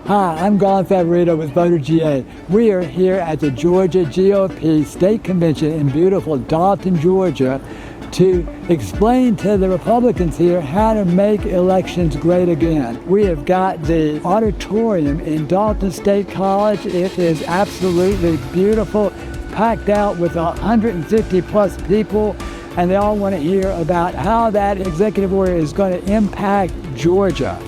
Hi, I'm Garland Favorito with VoterGA. We are here at the Georgia GOP State Convention in beautiful Dalton, Georgia, to explain to the Republicans here how to make elections great again. We have got the auditorium in Dalton State College. It is absolutely beautiful, packed out with 150 plus people, and they all want to hear about how that executive order is going to impact Georgia.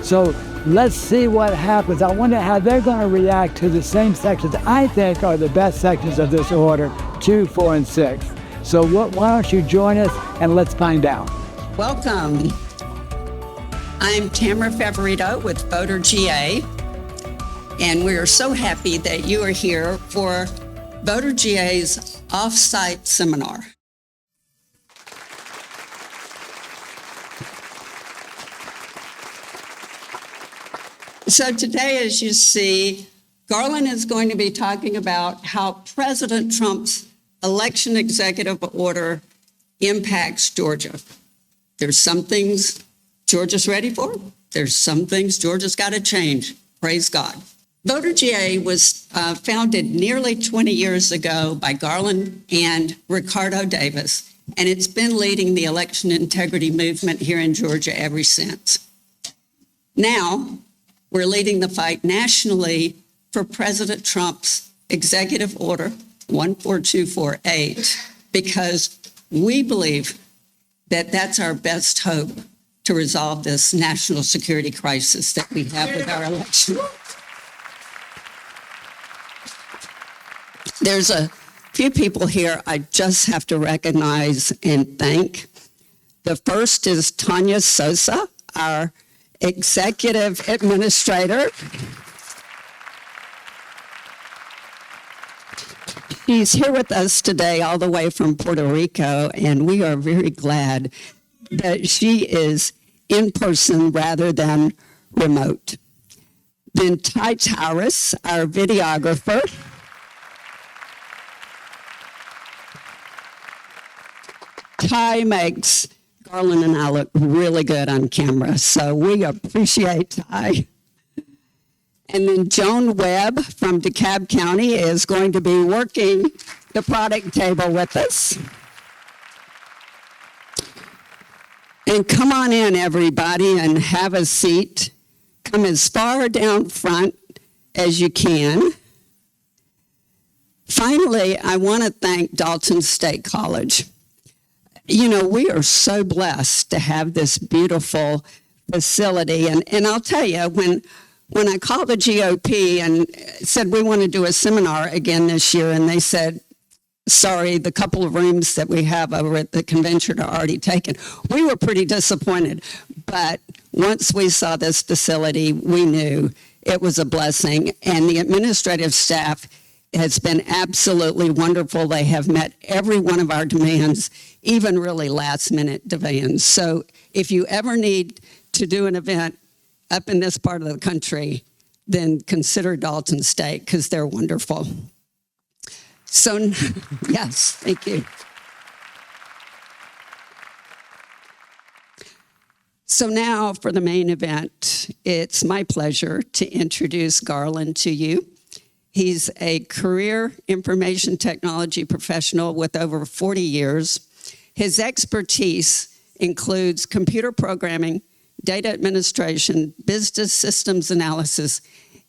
So let's see what happens. I wonder how they're going to react to the same sections I think are the best sections of this order, 2, 4, and 6. So why don't you join us and let's find out. Welcome. I'm Tamara Favorito with VoterGA, and we are so happy that you are here for VoterGA's offsite seminar. So today, as you see, Garland is going to be talking about how President Trump's election executive order impacts Georgia. There's some things Georgia's ready for. There's some things Georgia's got to change. Praise God. VoterGA was founded nearly 20 years ago by Garland and Ricardo Davis, and it's been leading the election integrity movement here in Georgia ever since. Now, we're leading the fight nationally for President Trump's executive order 14248, because we believe that that's our best hope to resolve this national security crisis that we have with our election. There's a few people here I just have to recognize and thank. The first is Tanya Sosa, our executive administrator. She's here with us today all the way from Puerto Rico, and we are very glad that she is in person rather than remote. Then Ty Tauris, our videographer. Ty makes Garland and I look really good on camera, so we appreciate Ty. And then Joan Webb from DeKalb County is going to be working the product table with us. And come on in, everybody, and have a seat. Come as far down front as you can. Finally, I want to thank Dalton State College. You know, we are so blessed to have this beautiful facility. And I'll tell you, when I called the GOP and said we want to do a seminar again this year, and they said, sorry, the couple of rooms that we have over at the convention are already taken, we were pretty disappointed. But once we saw this facility, we knew it was a blessing. And the administrative staff has been absolutely wonderful. They have met every one of our demands, even really last-minute demands. So if you ever need to do an event up in this part of the country, then consider Dalton State, because they're wonderful. So, yes, thank you. So now for the main event, it's my pleasure to introduce Garland to you. He's a career information technology professional with over 40 years. His expertise includes computer programming, data administration, business systems analysis,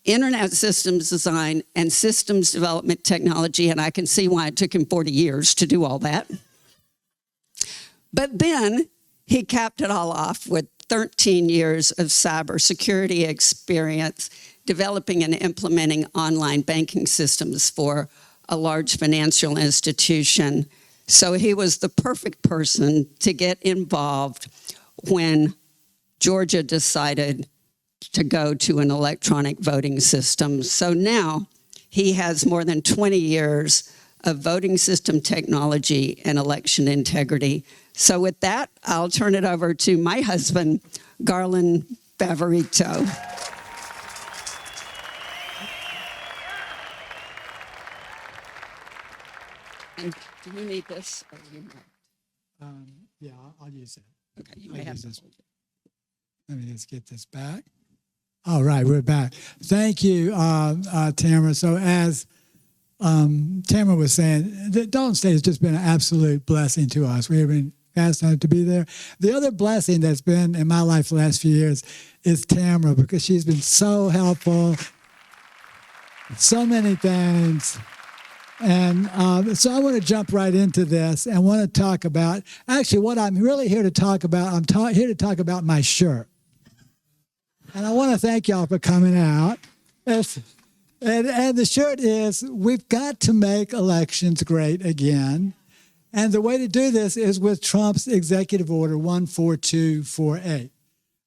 internet systems design, and systems development technology, and I can see why it took him 40 years to do all that. But then he capped it all off with 13 years of cybersecurity experience, developing and implementing online banking systems for a large financial institution. So he was the perfect person to get involved when Georgia decided to go to an electronic voting system. So now he has more than 20 years of voting system technology and election integrity. So with that, I'll turn it over to my husband, Garland Favorito. And do you need this? Or you might? Yeah, I'll use it. Okay, you may have to hold it. Let me just get this back. All right, we're back. Thank you, Tamara. So as Tamara was saying, the Dalton State has just been an absolute blessing to us. We have been fascinated to be there. The other blessing that's been in my life the last few years is Tamara, because she's been so helpful, so many things. And so I want to jump right into this and want to talk about, actually what I'm really here to talk about, here to talk about my shirt. And I want to thank y'all for coming out. And the shirt is, we've got to make elections great again. And the way to do this is with Trump's Executive Order 14248.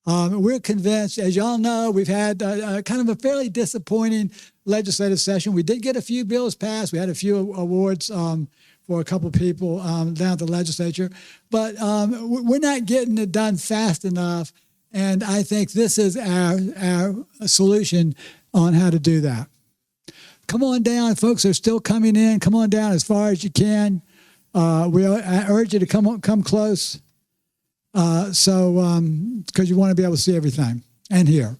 We're convinced, as y'all know, we've had kind of a fairly disappointing legislative session. We did get a few bills passed. We had a few awards for a couple people down at the legislature. But we're not getting it done fast enough. And I think this is our solution on how to do that. Come on down. Folks are still coming in. Come on down as far as you can. I urge you to come close. Because you want to be able to see everything and hear.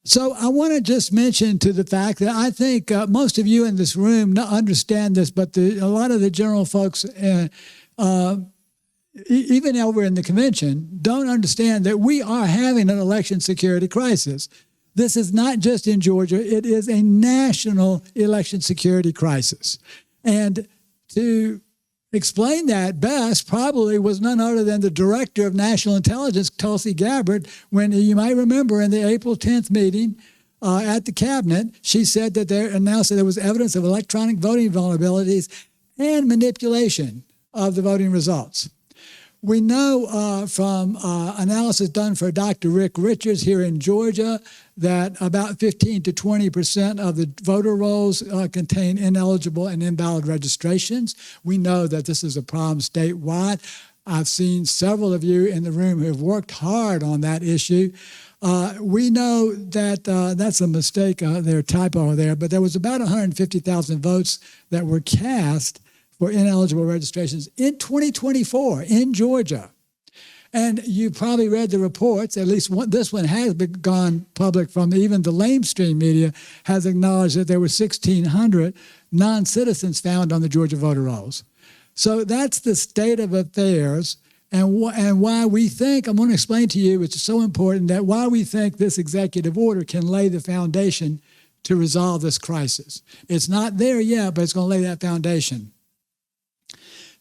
So I want to just mention to the fact that I think most of you in this room understand this, but a lot of the general folks, even over in the convention, don't understand that we are having an election security crisis. This is not just in Georgia. It is a national election security crisis. And to explain that best probably was none other than the Director of National Intelligence, Tulsi Gabbard, when you might remember in the April 10th meeting at the cabinet, she said that announced that there was evidence of electronic voting vulnerabilities and manipulation of the voting results. We know from analysis done for Dr. Rick Richards here in Georgia that about 15 to 20% of the voter rolls contain ineligible and invalid registrations. We know that this is a problem statewide. I've seen several of you in the room who have worked hard on that issue. We know that that's a mistake, their typo there, but there was about 150,000 votes that were cast for ineligible registrations in 2024 in Georgia. And you probably read the reports, at least this one has gone public from even the lamestream media, has acknowledged that there were 1,600 non-citizens found on the Georgia voter rolls. So that's the state of affairs, and why we think, I'm going to explain to you, it's so important, that why we think this executive order can lay the foundation to resolve this crisis. It's not there yet, but it's going to lay that foundation.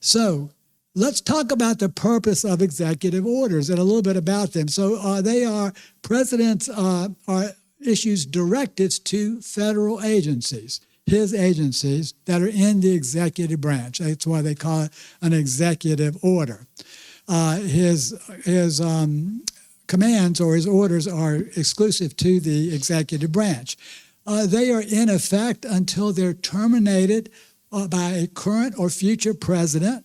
So let's talk about the purpose of executive orders and a little bit about them. So they are, presidents issues directives to federal agencies, his agencies that are in the executive branch. That's why they call it an executive order. His commands or his orders are exclusive to the executive branch. They are in effect until they're terminated by a current or future president.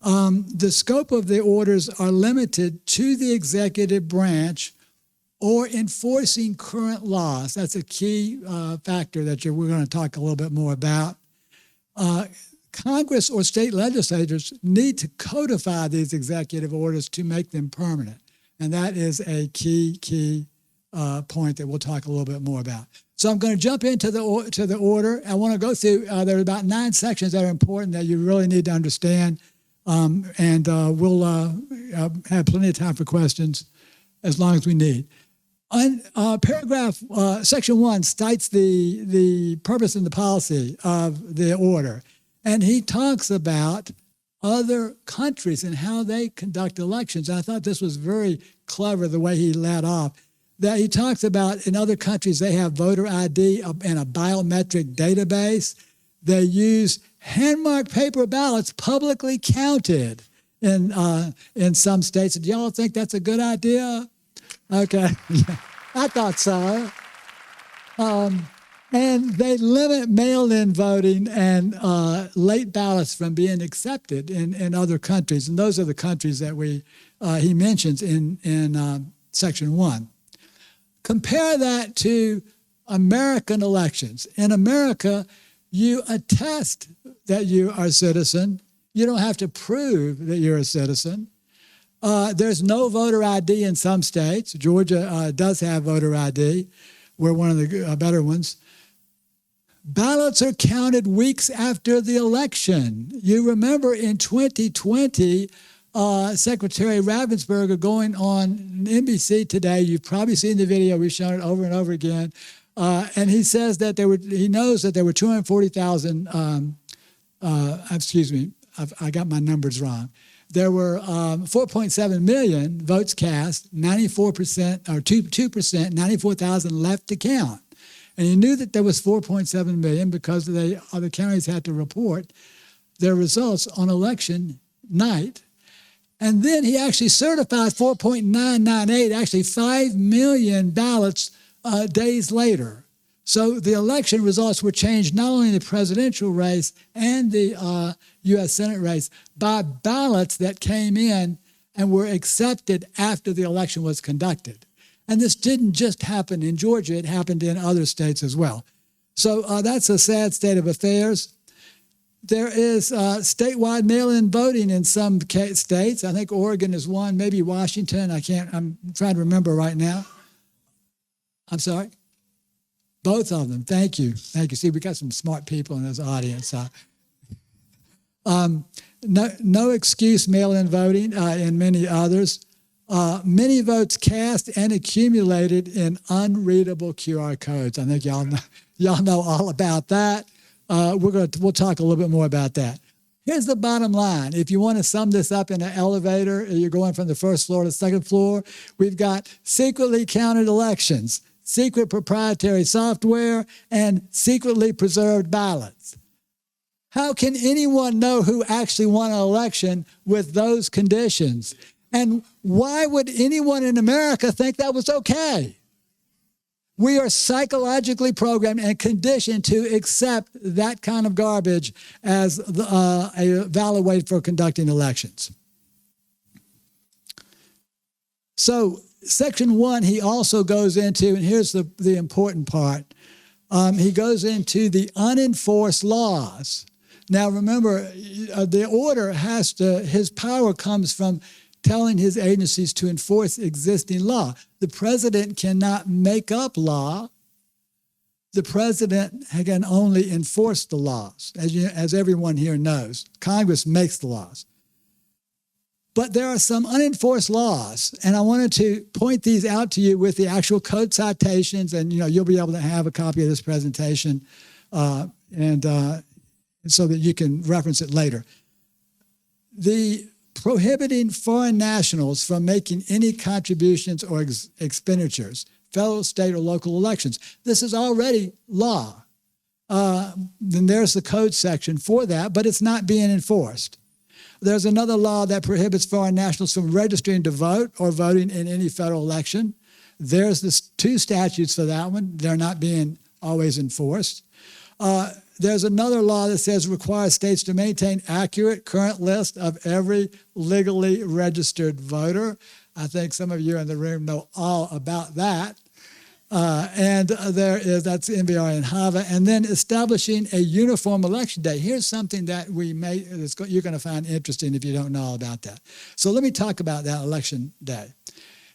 The scope of the orders are limited to the executive branch or enforcing current laws. That's a key factor that we're going to talk a little bit more about. Congress or state legislatures need to codify these executive orders to make them permanent. And that is a key point that we'll talk a little bit more about. So I'm going to jump into the order. I want to go through, there are about 9 sections that are important that you really need to understand. And we'll have plenty of time for questions as long as we need. Section 1 states the purpose and the policy of the order. And he talks about other countries and how they conduct elections. And I thought this was very clever, the way he led off. That he talks about in other countries, they have voter ID and a biometric database. They use hand-marked paper ballots publicly counted in some states. Do y'all think that's a good idea? Okay, I thought so. And they limit mail-in voting and late ballots from being accepted in other countries. And those are the countries that he mentions in Section 1. Compare that to American elections. In America, you attest that you are a citizen. You don't have to prove that you're a citizen. There's no voter ID in some states. Georgia does have voter ID. We're one of the better ones. Ballots are counted weeks after the election. You remember in 2020, Secretary Ravensburger going on NBC today. You've probably seen the video. We've shown it over and over again. And he says that he knows that there were 240,000, excuse me, I got my numbers wrong. There were 4.7 million votes cast, 94% or 2%, 94,000 left to count. And he knew that there was 4.7 million because the other counties had to report their results on election night. And then he actually certified 4.998, actually 5 million ballots days later. So the election results were changed not only in the presidential race and the U.S. Senate race by ballots that came in and were accepted after the election was conducted. And this didn't just happen in Georgia, it happened in other states as well. So that's a sad state of affairs. There is statewide mail-in voting in some states. I think Oregon is one, maybe Washington. I'm trying to remember right now. I'm sorry? Both of them. Thank you. Thank you. See, we got some smart people in this audience. No excuse mail-in voting in many others. Many votes cast and accumulated in unreadable QR codes. I think y'all know all about that. We'll talk a little bit more about that. Here's the bottom line. If you want to sum this up in an elevator, you're going from the first floor to the second floor, we've got secretly counted elections, secret proprietary software, and secretly preserved ballots. How can anyone know who actually won an election with those conditions? And why would anyone in America think that was okay? We are psychologically programmed and conditioned to accept that kind of garbage as a valid way for conducting elections. So Section 1, he also goes into, and here's the important part, he goes into the unenforced laws. Now remember, the order his power comes from telling his agencies to enforce existing law. The president cannot make up law. The president can only enforce the laws, as everyone here knows. Congress makes the laws. But there are some unenforced laws, and I wanted to point these out to you with the actual code citations, and you'll be able to have a copy of this presentation, and so that you can reference it later. The prohibiting foreign nationals from making any contributions or expenditures, federal, state, or local elections. This is already law. Then there's the code section for that, but it's not being enforced. There's another law that prohibits foreign nationals from registering to vote or voting in any federal election. There's the 2 statutes for that one. They're not being always enforced. There's another law that says requires states to maintain accurate current list of every legally registered voter. I think some of you in the room know all about that. And that's NVR and HAVA. And then establishing a uniform election day. Here's something that you're going to find interesting if you don't know all about that. So let me talk about that election day.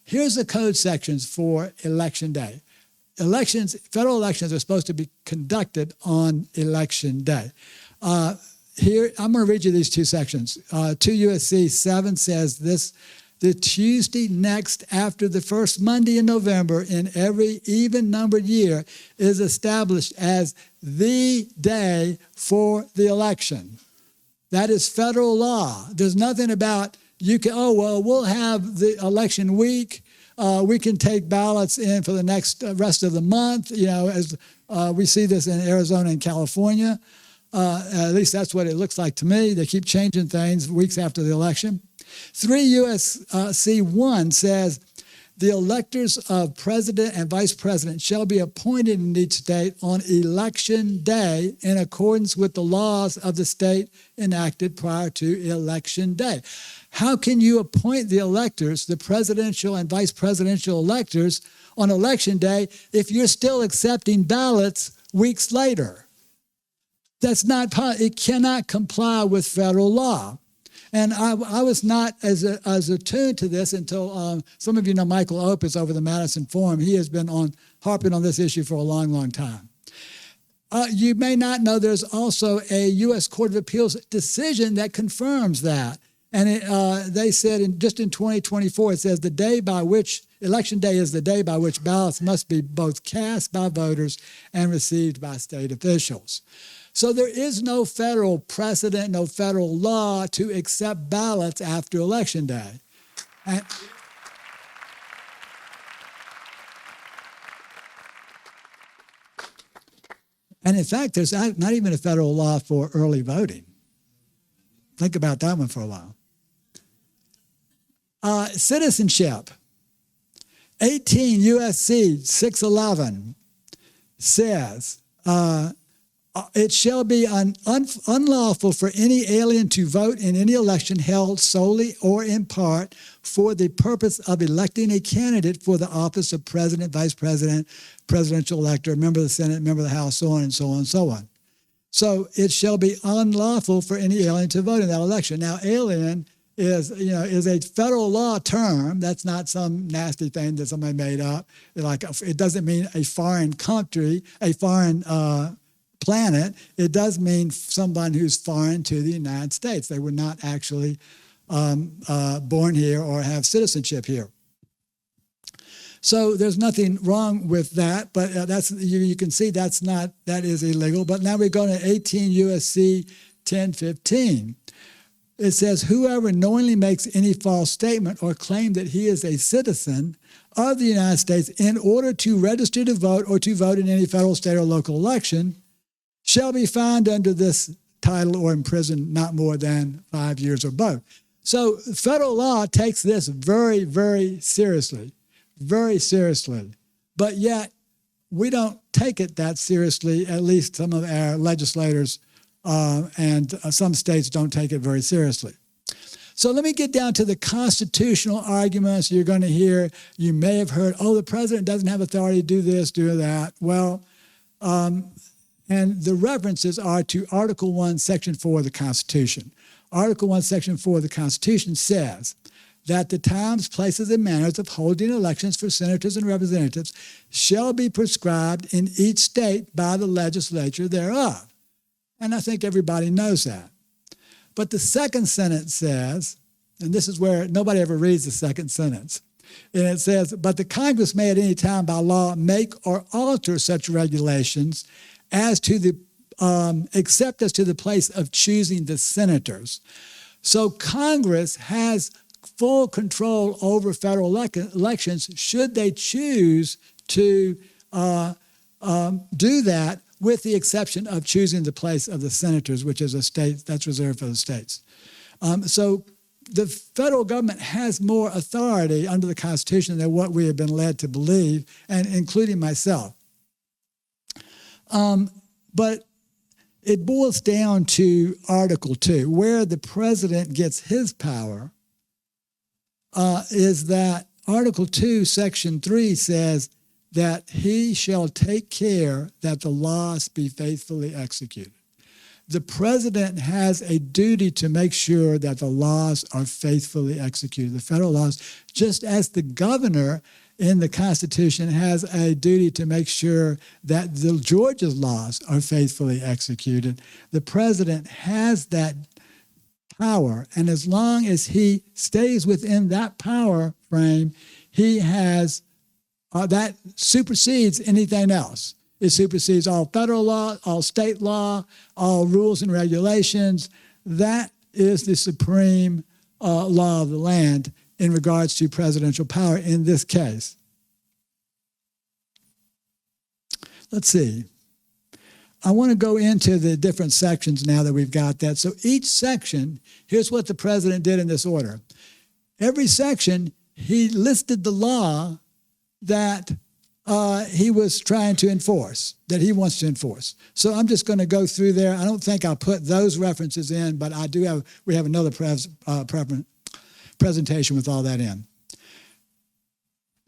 Here's the code sections for election day. Federal elections are supposed to be conducted on election day. Here, I'm going to read you these 2 sections. 2 U.S.C. 7 says this: the Tuesday next after the first Monday in November in every even-numbered year is established as the day for the election. That is federal law. There's nothing about we'll have the election week. We can take ballots in for the next rest of the month, as we see this in Arizona and California. At least that's what it looks like to me. They keep changing things weeks after the election. 3 U.S.C. 1 says, the electors of president and vice president shall be appointed in each state on election day in accordance with the laws of the state enacted prior to election day. How can you appoint the electors, the presidential and vice presidential electors, on election day if you're still accepting ballots weeks later? It cannot comply with federal law. And I was not as attuned to this until some of you know Michael Opus over the Madison Forum. He has been harping on this issue for a long, long time. You may not know there's also a U.S. Court of Appeals decision that confirms that. And they said just in 2024, it says election day is the day by which ballots must be both cast by voters and received by state officials. So there is no federal precedent, no federal law to accept ballots after Election Day. And in fact, there's not even a federal law for early voting. Think about that one for a while. Citizenship. 18 U.S.C. 611 says, it shall be unlawful for any alien to vote in any election held solely or in part for the purpose of electing a candidate for the office of president, vice president, presidential elector, member of the Senate, member of the House, so on and so on and so on. So it shall be unlawful for any alien to vote in that election. Now, alien is a federal law term. That's not some nasty thing that somebody made up. It doesn't mean a foreign country, a foreign planet. It does mean someone who's foreign to the United States. They were not actually born here or have citizenship here. So there's nothing wrong with that, but you can see that is illegal. But now we go to 18 U.S.C. 1015. It says, whoever knowingly makes any false statement or claim that he is a citizen of the United States in order to register to vote or to vote in any federal, state, or local election shall be fined under this title or imprisoned not more than 5 years or both. So federal law takes this very, very seriously, but yet we don't take it that seriously. At least some of our legislators and some states don't take it very seriously. So let me get down to the constitutional arguments you're going to hear. You may have heard, the president doesn't have authority to do this, do that. Well, and the references are to Article 1, Section 4 of the Constitution. Article 1, Section 4 of the Constitution says that the times, places, and manners of holding elections for senators and representatives shall be prescribed in each state by the legislature thereof. And I think everybody knows that. But the second sentence says, and this is where nobody ever reads the second sentence, and it says, but the Congress may at any time by law make or alter such regulations as to the except as to the place of choosing the senators. So Congress has full control over federal elections should they choose to do that, with the exception of choosing the place of the senators, which is a state that's reserved for the states. So the federal government has more authority under the Constitution than what we have been led to believe, and including myself. But it boils down to Article 2, where the president gets his power, is that Article 2, Section 3 says that he shall take care that the laws be faithfully executed. The president has a duty to make sure that the laws are faithfully executed, the federal laws, just as the governor in the Constitution has a duty to make sure that the Georgia's laws are faithfully executed. The president has that power, and as long as he stays within that power frame, he has that supersedes anything else. It supersedes all federal law, all state law, all rules and regulations. That is the supreme law of the land in regards to presidential power in this case. Let's see. I want to go into the different sections now that we've got that. So each section, here's what the president did in this order. Every section, he listed the law that he was trying to enforce, that he wants to enforce. So I'm just going to go through there. I don't think I'll put those references in, but we have another presentation with all that in.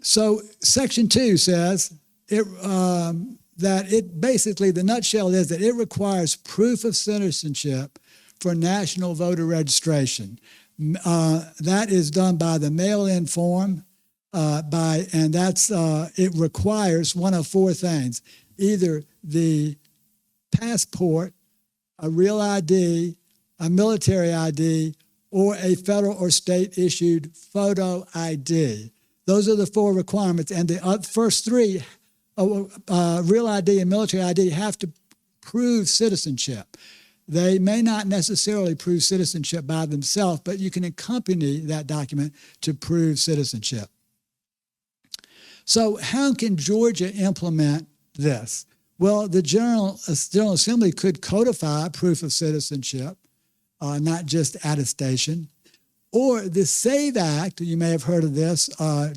So Section 2 says that it basically, the nutshell is that it requires proof of citizenship for national voter registration. That is done by the mail-in form, it requires one of four things: either the passport, a real ID, a military ID, or a federal or state-issued photo ID. Those are the four requirements, and the first three, real ID and military ID, have to prove citizenship. They may not necessarily prove citizenship by themselves, but you can accompany that document to prove citizenship. So how can Georgia implement this? Well, the General Assembly could codify proof of citizenship, not just attestation. Or the SAVE Act, you may have heard of this.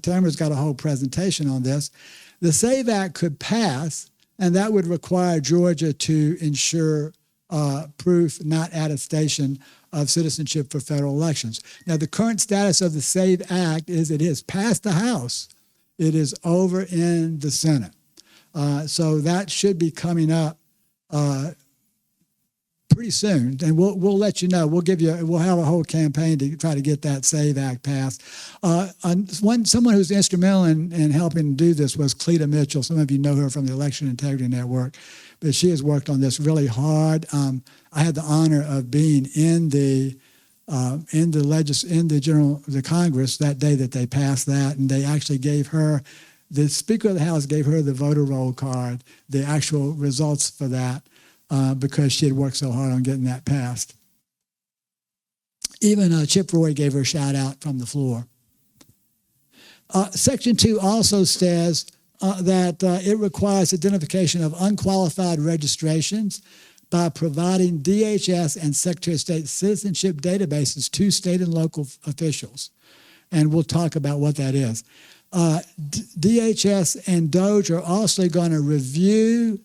Tamara's got a whole presentation on this. The SAVE Act could pass, and that would require Georgia to ensure proof, not attestation, of citizenship for federal elections. Now, the current status of the SAVE Act is it has passed the House. It is over in the Senate. So that should be coming up pretty soon, and we'll let you know. We'll have a whole campaign to try to get that SAVE Act passed. Someone who's instrumental in helping do this was Cleta Mitchell. Some of you know her from the Election Integrity Network, but she has worked on this really hard. I had the honor of being in the Congress that day that they passed that, and they actually gave her, the Speaker of the House gave her the voter roll card, the actual results for that, because she had worked so hard on getting that passed. Even Chip Roy gave her a shout out from the floor. Section 2 also says that it requires identification of unqualified registrations by providing DHS and Secretary of State citizenship databases to state and local officials. And we'll talk about what that is. DHS and DOJ are also going to review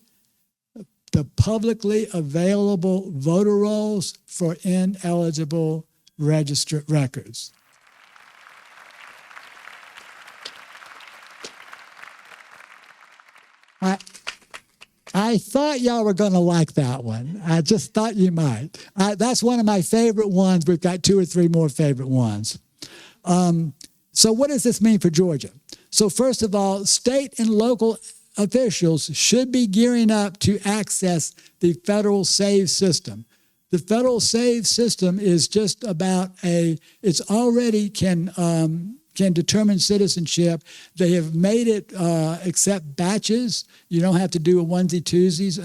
the publicly available voter rolls for ineligible registered records. I thought y'all were going to like that one. I just thought you might. That's one of my favorite ones. We've got 2 or 3 more favorite ones. So what does this mean for Georgia? So first of all, state and local officials should be gearing up to access the federal SAVE system. The federal SAVE system is just about it's already can determine citizenship. They have made it accept batches. You don't have to do a onesie twosies,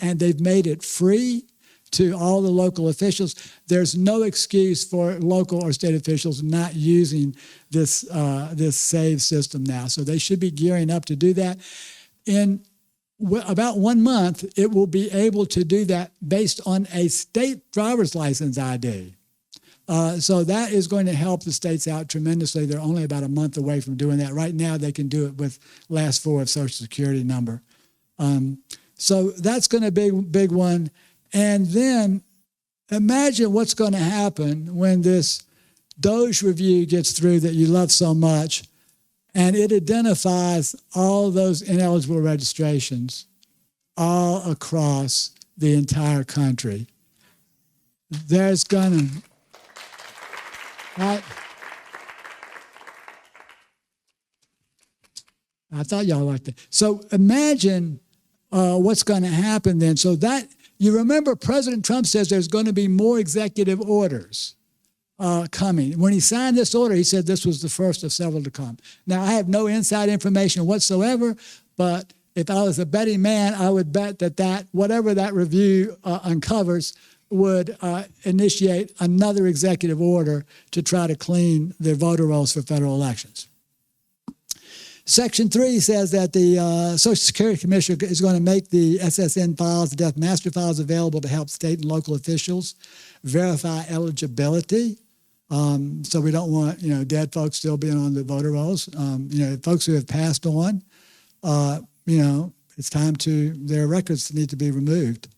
and they've made it free to all the local officials. There's no excuse for local or state officials not using this SAVE system now. So they should be gearing up to do that. In about 1 month, it will be able to do that based on a state driver's license ID. So that is going to help the states out tremendously. They're only about a month away from doing that. Right now, they can do it with last 4 of Social Security number. So that's going to be a big one. And then imagine what's going to happen when this DOJ review gets through that you love so much, and it identifies all those ineligible registrations all across the entire country. There's going to... I thought y'all liked it. So imagine what's going to happen then. So that, you remember President Trump says there's going to be more executive orders coming. When he signed this order, he said this was the first of several to come. Now, I have no inside information whatsoever, but if I was a betting man, I would bet that whatever that review uncovers would initiate another executive order to try to clean the voter rolls for federal elections. Section 3 says that the Social Security Commission is going to make the SSN files, the death master files, available to help state and local officials verify eligibility. So we don't want, dead folks still being on the voter rolls. Folks who have passed on, it's time their records need to be removed.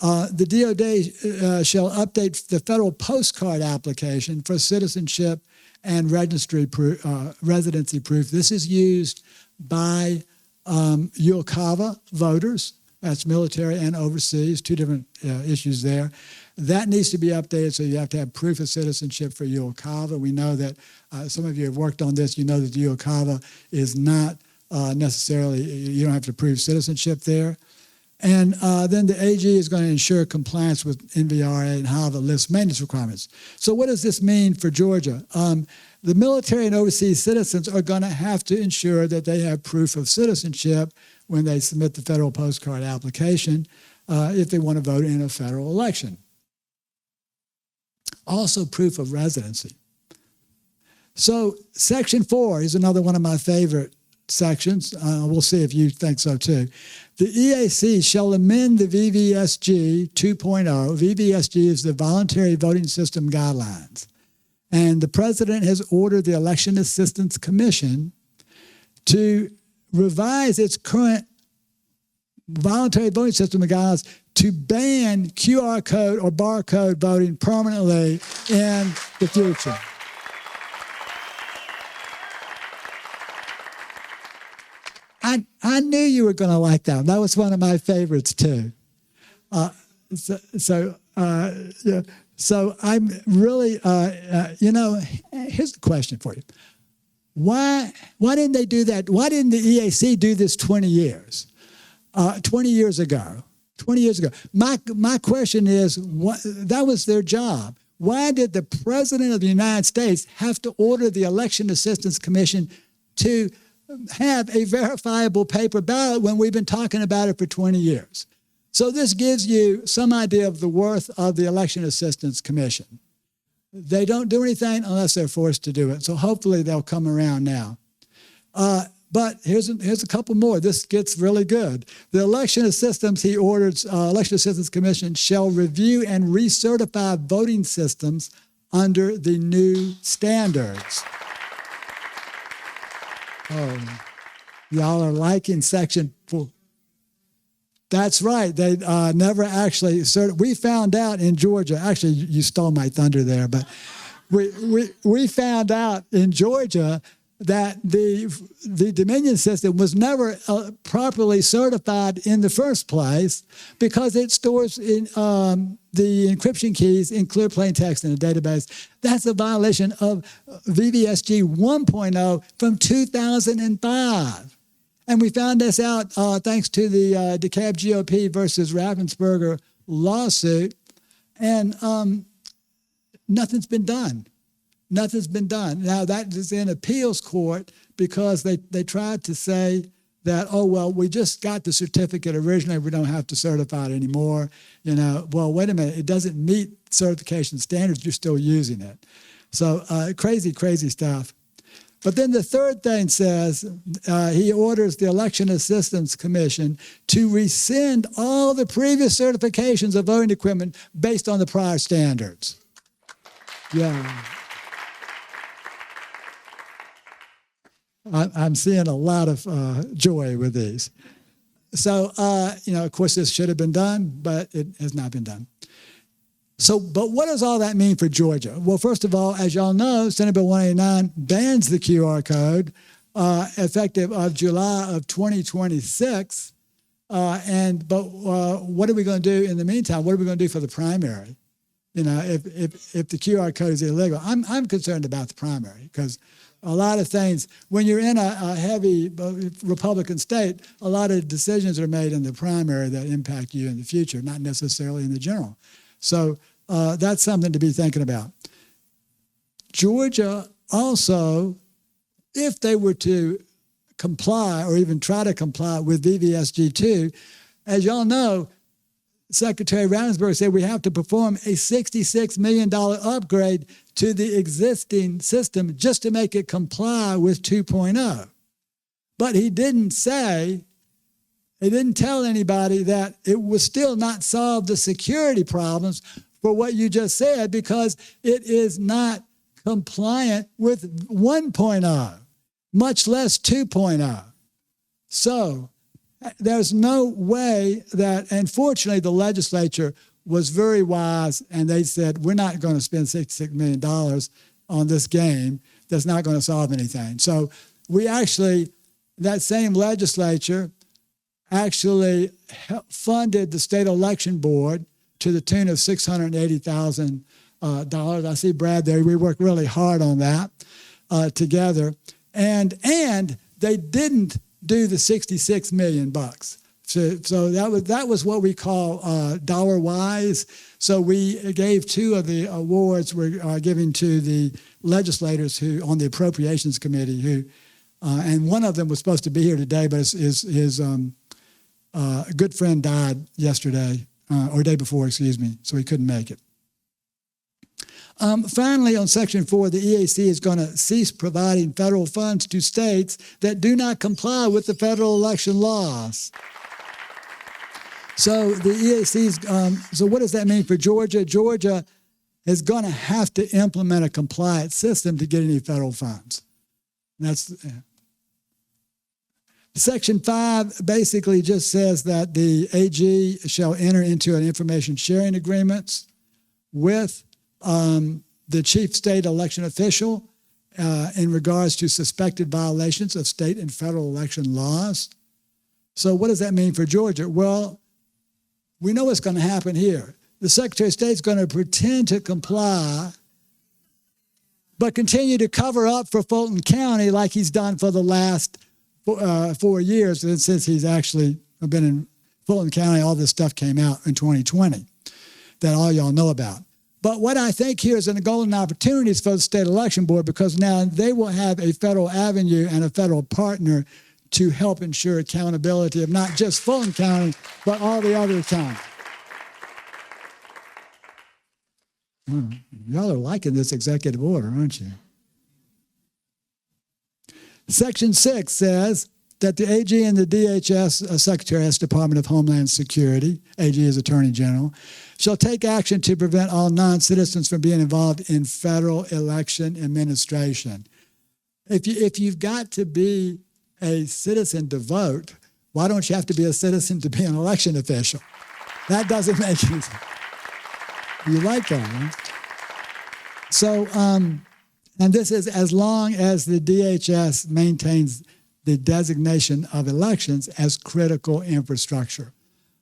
The DOJ shall update the federal postcard application for citizenship and residency proof. This is used by UOCAVA voters. That's military and overseas, 2 different issues there. That needs to be updated, so you have to have proof of citizenship for UOCAVA. We know that some of you have worked on this. You know that UOCAVA is not necessarily, you don't have to prove citizenship there. And then the AG is going to ensure compliance with NVRA and HAVA list maintenance requirements. So what does this mean for Georgia? The military and overseas citizens are going to have to ensure that they have proof of citizenship when they submit the federal postcard application if they want to vote in a federal election. Also, proof of residency. So Section 4 is another one of my favorite sections. We'll see if you think so too. The EAC shall amend the VVSG 2.0. VVSG is the Voluntary Voting System Guidelines. And the president has ordered the Election Assistance Commission to revise its current voluntary voting system guidelines to ban QR code or barcode voting permanently in the future. I knew you were going to like that one. That was one of my favorites too. So I'm really, here's the question for you. Why didn't they do that? Why didn't the EAC do this 20 years? 20 years ago. My question is, that was their job. Why did the President of the United States have to order the Election Assistance Commission to have a verifiable paper ballot when we've been talking about it for 20 years? So this gives you some idea of the worth of the Election Assistance Commission. They don't do anything unless they're forced to do it. So hopefully they'll come around now. But here's a couple more. This gets really good. The Election Assistance, he orders, Election Assistance Commission shall review and recertify voting systems under the new standards. Oh, y'all are liking Section 4. That's right. They never actually we found out in Georgia. Actually, you stole my thunder there, but we found out in Georgia that the Dominion system was never properly certified in the first place because it stores in the encryption keys in clear plain text in a database. That's a violation of VVSG 1.0 from 2005. And we found this out thanks to the DeKalb GOP versus Raffensperger lawsuit, and nothing's been done. Nothing's been done. Now, that is in appeals court because they tried to say that, oh, well, we just got the certificate originally. We don't have to certify it anymore. Well, wait a minute. It doesn't meet certification standards. You're still using it. So crazy, crazy stuff. But then the third thing says he orders the Election Assistance Commission to rescind all the previous certifications of voting equipment based on the prior standards. Yeah. I'm seeing a lot of joy with these. So, of course, this should have been done, but it has not been done. So, but what does all that mean for Georgia? Well, first of all, as y'all know, Senate Bill 189 bans the QR code effective of July of 2026. But what are we going to do in the meantime? What are we going to do for the primary? If the QR code is illegal, I'm concerned about the primary because a lot of things, when you're in a heavy Republican state, a lot of decisions are made in the primary that impact you in the future, not necessarily in the general. So that's something to be thinking about. Georgia also, if they were to comply or even try to comply with VVSG2, as y'all know, Secretary Raffensperger said we have to perform a $66 million upgrade to the existing system just to make it comply with 2.0. But he didn't tell anybody that it would still not solve the security problems for what you just said because it is not compliant with 1.0, much less 2.0. So there's no way that, and fortunately the legislature was very wise and they said, we're not going to spend $66 million on this game that's not going to solve anything. So we actually, that same legislature actually funded the state election board to the tune of $680,000. I see Brad there. We worked really hard on that together. And they didn't do the $66 million. So that was what we call dollar wise. So we gave 2 of the awards we're giving to the legislators who on the Appropriations Committee who, and one of them was supposed to be here today, but his good friend died yesterday or day before, excuse me, so he couldn't make it. Finally, on Section 4, the EAC is going to cease providing federal funds to states that do not comply with the federal election laws. So the EAC's, so what does that mean for Georgia? Georgia is going to have to implement a compliant system to get any federal funds. That's Section 5 basically just says that the AG shall enter into an information sharing agreements with the chief state election official in regards to suspected violations of state and federal election laws. So what does that mean for Georgia? Well, we know what's going to happen here. The Secretary of State is going to pretend to comply, but continue to cover up for Fulton County like he's done for the last 4 years. And since he's actually been in Fulton County, all this stuff came out in 2020 that all y'all know about. But what I think here is a golden opportunities for the State Election Board, because now they will have a federal avenue and a federal partner to help ensure accountability of not just Fulton County, but all the other counties. Y'all are liking this executive order, aren't you? Section 6 says that the AG and the DHS, Secretary has Department of Homeland Security, AG is Attorney General, shall take action to prevent all non-citizens from being involved in federal election administration. If you've got to be a citizen to vote, why don't you have to be a citizen to be an election official? That doesn't make any sense. You like that, right? So, and this is as long as the DHS maintains the designation of elections as critical infrastructure.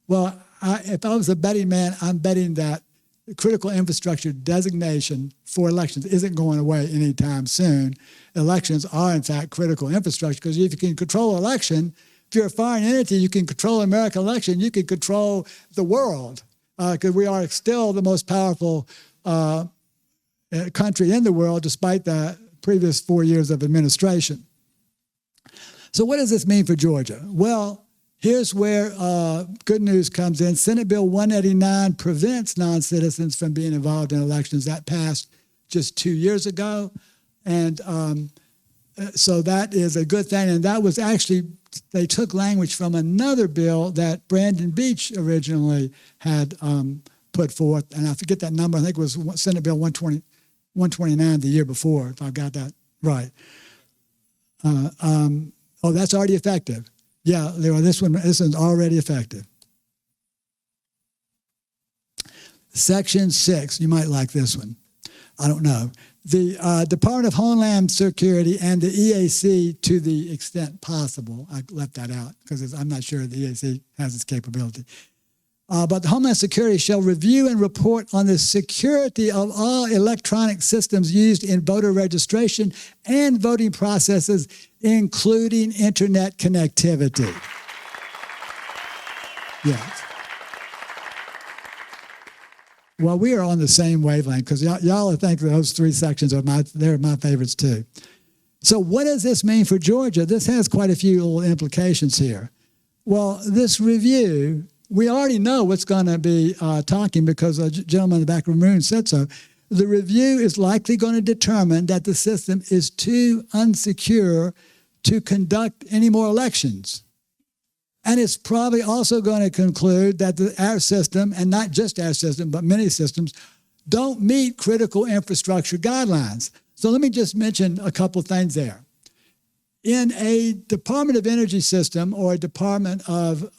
Well, if I was a betting man, I'm betting that the critical infrastructure designation for elections isn't going away anytime soon. Elections are, in fact, critical infrastructure, because if you can control election, if you're a foreign entity, you can control American election, you can control the world, because we are still the most powerful country in the world, despite the previous 4 years of administration. So what does this mean for Georgia? Well, here's where good news comes in. Senate Bill 189 prevents non-citizens from being involved in elections. That passed just 2 years ago. And so that is a good thing. And that was actually, they took language from another bill that Brandon Beach originally had put forth. And I forget that number. I think it was Senate Bill 129 the year before, if I got that right. Oh, that's already effective. Yeah, this one's already effective. Section 6, you might like this one. I don't know. The Department of Homeland Security and the EAC, to the extent possible, I left that out because I'm not sure the EAC has its capability. But the Homeland Security shall review and report on the security of all electronic systems used in voter registration and voting processes, including internet connectivity. Yes. Well, we are on the same wavelength, because y'all think those 3 sections are they're my favorites too. So what does this mean for Georgia? This has quite a few little implications here. Well, this review, we already know what's going to be talking, because a gentleman in the back of the room said so. The review is likely going to determine that the system is too unsecure to conduct any more elections. And it's probably also going to conclude that our system, and not just our system, but many systems, don't meet critical infrastructure guidelines. So let me just mention a couple things there. In a Department of Energy system or a Department of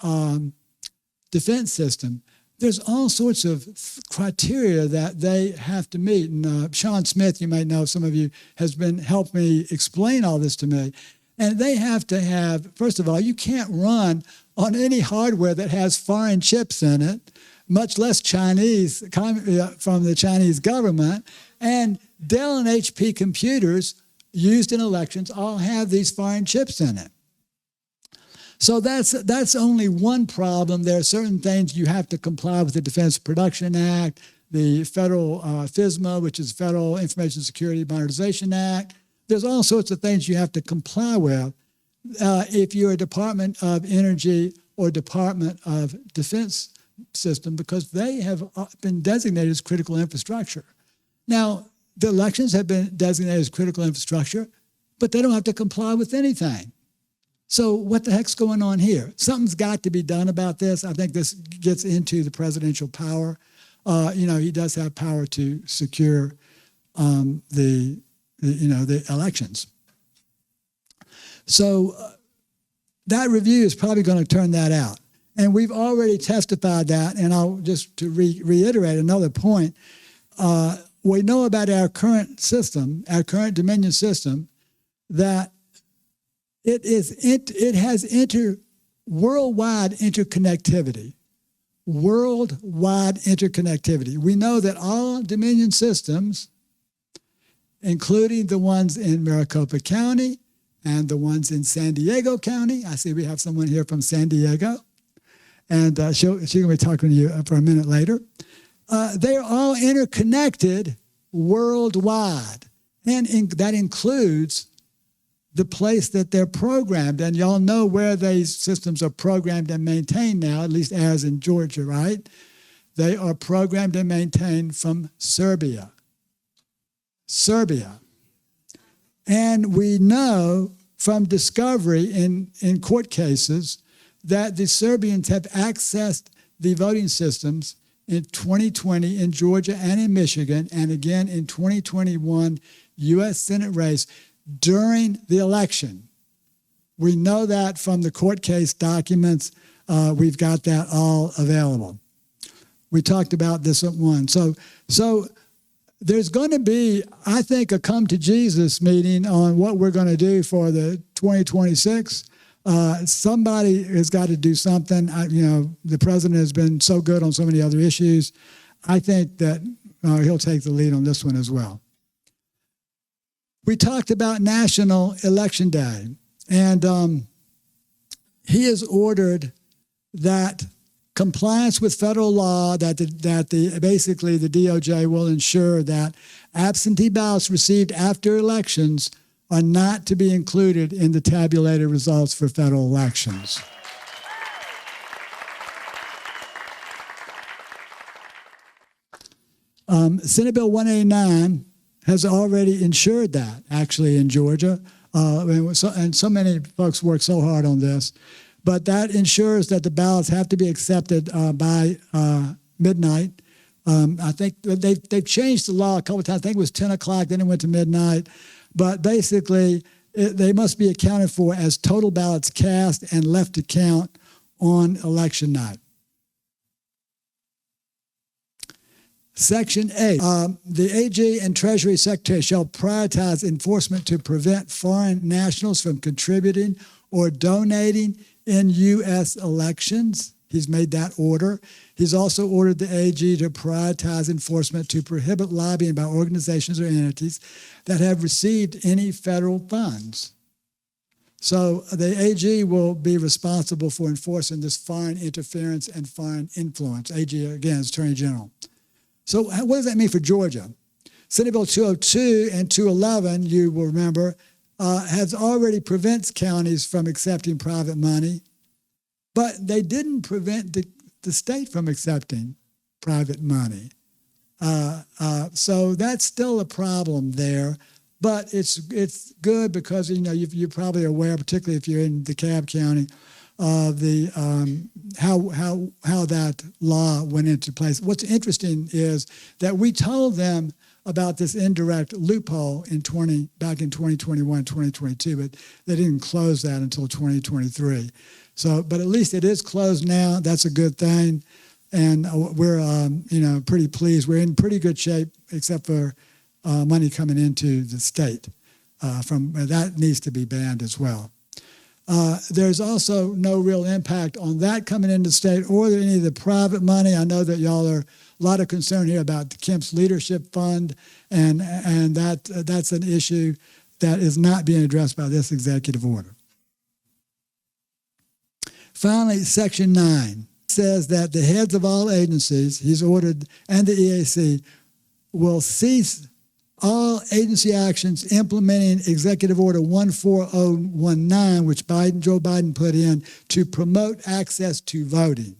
Defense system, there's all sorts of criteria that they have to meet. And Sean Smith, you might know, some of you, has helped me explain all this to me. And they have to have, first of all, you can't run on any hardware that has foreign chips in it. much less Chinese from the Chinese government. And Dell and HP computers used in elections all have these foreign chips in it. So that's only one problem. There are certain things you have to comply with the Defense Production Act, the federal FISMA, which is Federal Information Security Modernization Act. There's all sorts of things you have to comply with if you're a Department of Energy or Department of Defense system, because they have been designated as critical infrastructure. Now, the elections have been designated as critical infrastructure, but they don't have to comply with anything. So what the heck's going on here? Something's got to be done about this. I think this gets into the presidential power. He does have power to secure the elections. So that review is probably going to turn that out. And we've already testified that, and I'll just to reiterate another point. We know about our current system, our current Dominion system, that it has worldwide interconnectivity. Worldwide interconnectivity. We know that all Dominion systems, including the ones in Maricopa County and the ones in San Diego County. I see we have someone here from San Diego, and she's going to be talking to you for a minute later. They are all interconnected worldwide, and that includes the place that they're programmed. And y'all know where these systems are programmed and maintained now, at least ours in Georgia, right? They are programmed and maintained from Serbia. And we know from discovery in court cases that the Serbians have accessed the voting systems in 2020 in Georgia and in Michigan, and again in 2021 U.S. Senate race during the election. We know that from the court case documents. We've got that all available. We talked about this at one. So there's going to be, I think, a come to Jesus meeting on what we're going to do for the 2026. Somebody has got to do something. The president has been so good on so many other issues. I think that he'll take the lead on this one as well. We talked about National Election Day, and he has ordered that compliance with federal law, basically the DOJ will ensure that absentee ballots received after elections are not to be included in the tabulated results for federal elections. Senate Bill 189 has already ensured that, actually, in Georgia. And so many folks work so hard on this. But that ensures that the ballots have to be accepted by midnight. I think they've changed the law a couple of times. I think it was 10 o'clock, then it went to midnight. But basically, they must be accounted for as total ballots cast and left to count on election night. Section 8, the AG and Treasury Secretary shall prioritize enforcement to prevent foreign nationals from contributing or donating in U.S. elections. He's made that order. He's also ordered the AG to prioritize enforcement to prohibit lobbying by organizations or entities that have received any federal funds. So the AG will be responsible for enforcing this foreign interference and foreign influence. AG, again, is Attorney General. So what does that mean for Georgia? Senate Bill 202 and 211, you will remember, has already prevents counties from accepting private money, but they didn't prevent the state from accepting private money. So that's still a problem there, but it's good because you're probably aware, particularly if you're in DeKalb County, of the how that law went into place. What's interesting is that we told them about this indirect loophole back in 2021, 2022, but they didn't close that until 2023. So, but at least it is closed now. That's a good thing, and we're pretty pleased. We're in pretty good shape, except for money coming into the state. From that needs to be banned as well. There's also no real impact on that coming into the state or any of the private money. I know that y'all are a lot of concern here about the Kemp's Leadership Fund, and that's an issue that is not being addressed by this executive order. Finally, Section 9 says that the heads of all agencies, he's ordered, and the EAC, will cease all agency actions implementing Executive Order 14019, which Joe Biden put in to promote access to voting.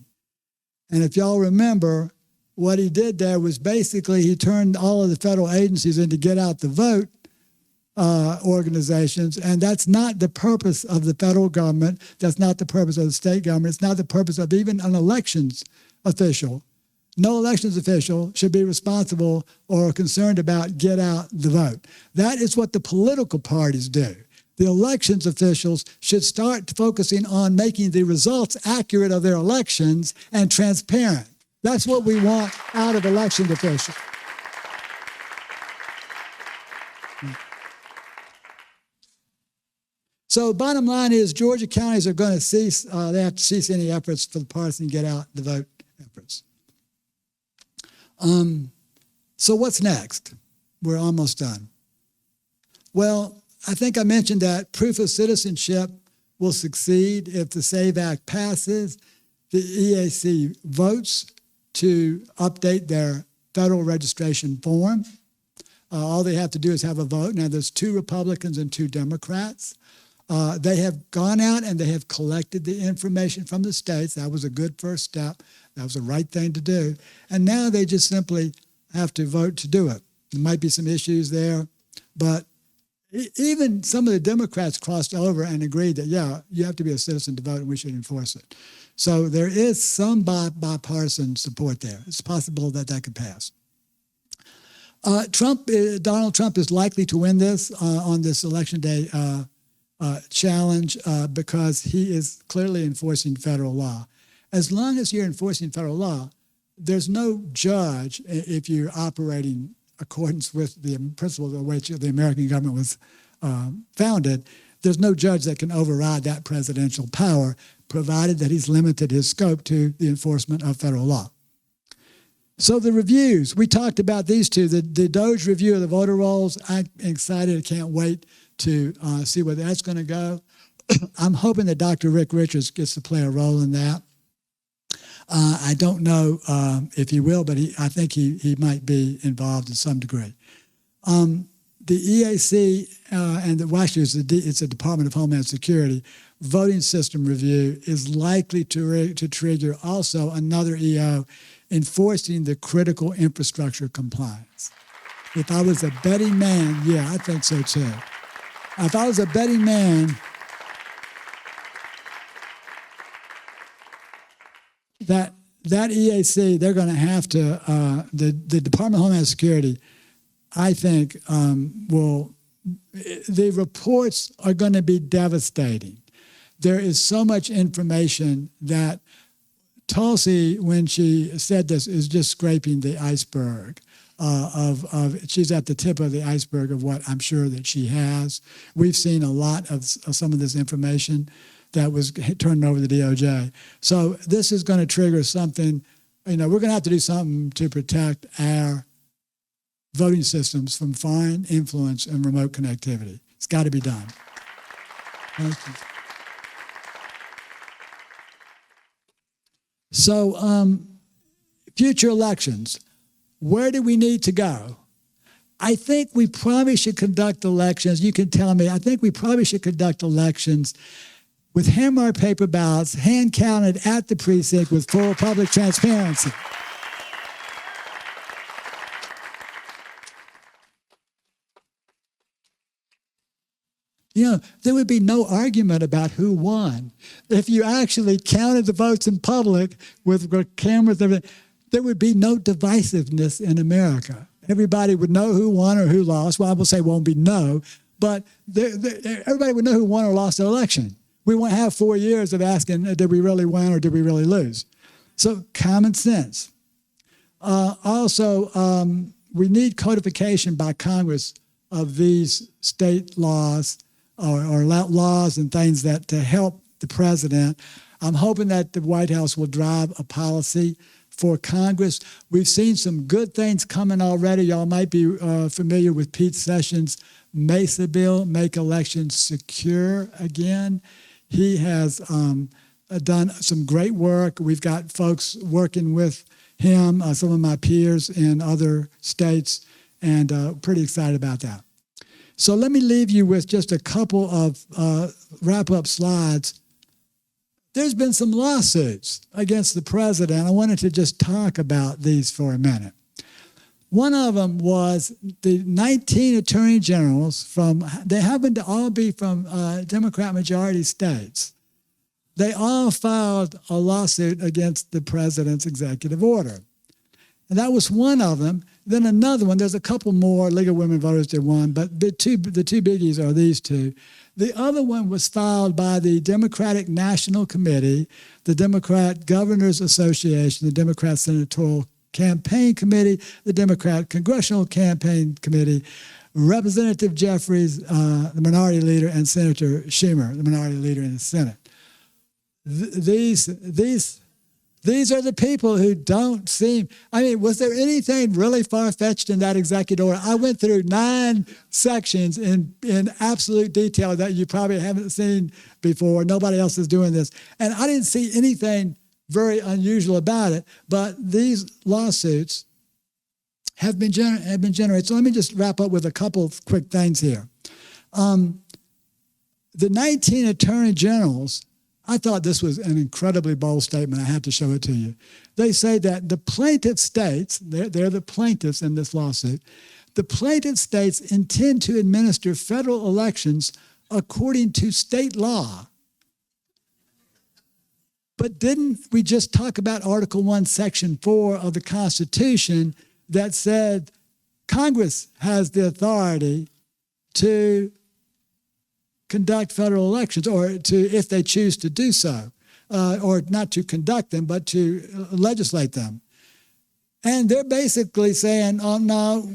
And if y'all remember, what he did there was basically he turned all of the federal agencies into get out the vote organizations, and that's not the purpose of the federal government. That's not the purpose of the state government. It's not the purpose of even an elections official. No elections official should be responsible or concerned about get out the vote. That is what the political parties do. The elections officials should start focusing on making the results accurate of their elections and transparent. That's what we want out of election officials. So bottom line is Georgia counties are going to cease, they have to cease any efforts for the partisan get out the vote efforts. So what's next? We're almost done. Well, I think I mentioned that proof of citizenship will succeed if the SAVE Act passes. The EAC votes to update their federal registration form. All they have to do is have a vote. Now, there's 2 Republicans and 2 Democrats. They have gone out and they have collected the information from the states. That was a good first step. That was the right thing to do. And now they just simply have to vote to do it. There might be some issues there, but even some of the Democrats crossed over and agreed that, yeah, you have to be a citizen to vote and we should enforce it. So there is some bipartisan support there. It's possible that that could pass. Donald Trump is likely to win this on this election day challenge because he is clearly enforcing federal law. As long as you're enforcing federal law, there's no judge, if you're operating accordance with the principles of which the American government was founded, there's no judge that can override that presidential power, provided that he's limited his scope to the enforcement of federal law. So the reviews, we talked about these 2. The Doge review of the voter rolls, I'm excited, I can't wait to see where that's going to go. I'm hoping that Dr. Rick Richards gets to play a role in that. I don't know if he will, but I think he might be involved in some degree. The EAC and it's the Department of Homeland Security voting system review is likely to trigger also another EO enforcing the critical infrastructure compliance. If I was a betting man, yeah, I think so too. If I was a betting man, that EAC, they're going to have to, the Department of Homeland Security, I think, the reports are going to be devastating. There is so much information that Tulsi, when she said this, is just scraping the iceberg. She's at the tip of the iceberg of what I'm sure that she has. We've seen a lot of some of this information that was turned over to the DOJ. So this is going to trigger something. We're going to have to do something to protect our voting systems from foreign influence and remote connectivity. It's got to be done. Thank you. So future elections. Where do we need to go? I think we probably should conduct elections. You can tell me. I think we probably should conduct elections with hand-marked paper ballots, hand-counted at the precinct with full public transparency. There would be no argument about who won. If you actually counted the votes in public with cameras, there would be no divisiveness in America. Everybody would know who won or who lost. Well, I will say won't be no, but everybody would know who won or lost the election. We won't have 4 years of asking, did we really win or did we really lose? So common sense. Also, we need codification by Congress of these state laws or laws and things that to help the president. I'm hoping that the White House will drive a policy for Congress. We've seen some good things coming already. Y'all might be familiar with Pete Sessions' MESA bill, Make Elections Secure Again. He has done some great work. We've got folks working with him, some of my peers in other states, and pretty excited about that. So let me leave you with just a couple of wrap-up slides. There's been some lawsuits against the president. I wanted to just talk about these for a minute. One of them was the 19 attorney generals they happen to all be from Democrat majority states. They all filed a lawsuit against the president's executive order. And that was one of them. Then another one, there's a couple more, League of Women Voters did one, but the two biggies are these two. The other one was filed by the Democratic National Committee, the Democrat Governors Association, the Democrat Senatorial Campaign Committee, the Democrat Congressional Campaign Committee, Representative Jeffries, the minority leader, and Senator Schumer, the minority leader in the Senate. These are the people who don't seem, I mean, was there anything really far-fetched in that executive order? I went through 9 sections in absolute detail that you probably haven't seen before. Nobody else is doing this. And I didn't see anything very unusual about it, but these lawsuits have been generated. So let me just wrap up with a couple of quick things here. The 19 attorney generals, I thought this was an incredibly bold statement. I have to show it to you. They say that the plaintiff states, they're the plaintiffs in this lawsuit, the plaintiff states intend to administer federal elections according to state law. But didn't we just talk about Article 1, Section 4 of the Constitution that said Congress has the authority to conduct federal elections, or to, if they choose to do so, or not to conduct them, but to legislate them. And they're basically saying, oh, no,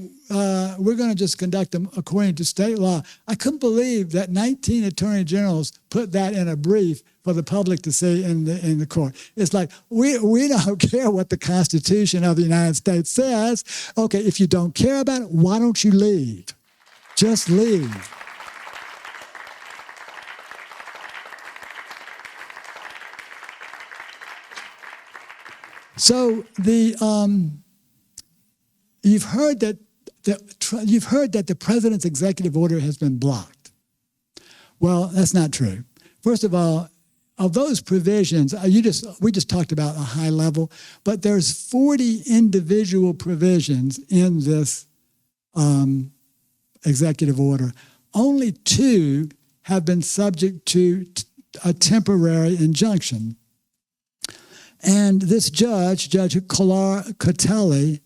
we're going to just conduct them according to state law. I couldn't believe that 19 attorney generals put that in a brief for the public to see in the court. It's like, we don't care what the Constitution of the United States says. Okay, if you don't care about it, why don't you leave? Just leave. So you've heard that the president's executive order has been blocked. Well, that's not true. First of all, of those provisions, we just talked about a high level, but there's 40 individual provisions in this executive order. Only 2 have been subject to a temporary injunction. And this Judge Catelli,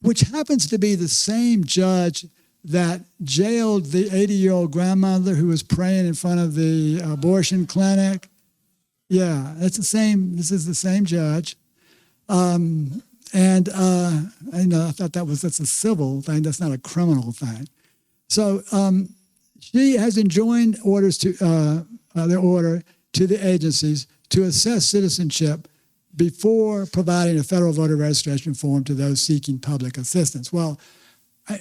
which happens to be the same judge that jailed the 80-year-old grandmother who was praying in front of the abortion clinic. Yeah, that's the same. This is the same judge. I thought that's a civil thing. That's not a criminal thing. So she has enjoined their order to the agencies to assess citizenship before providing a federal voter registration form to those seeking public assistance. Well,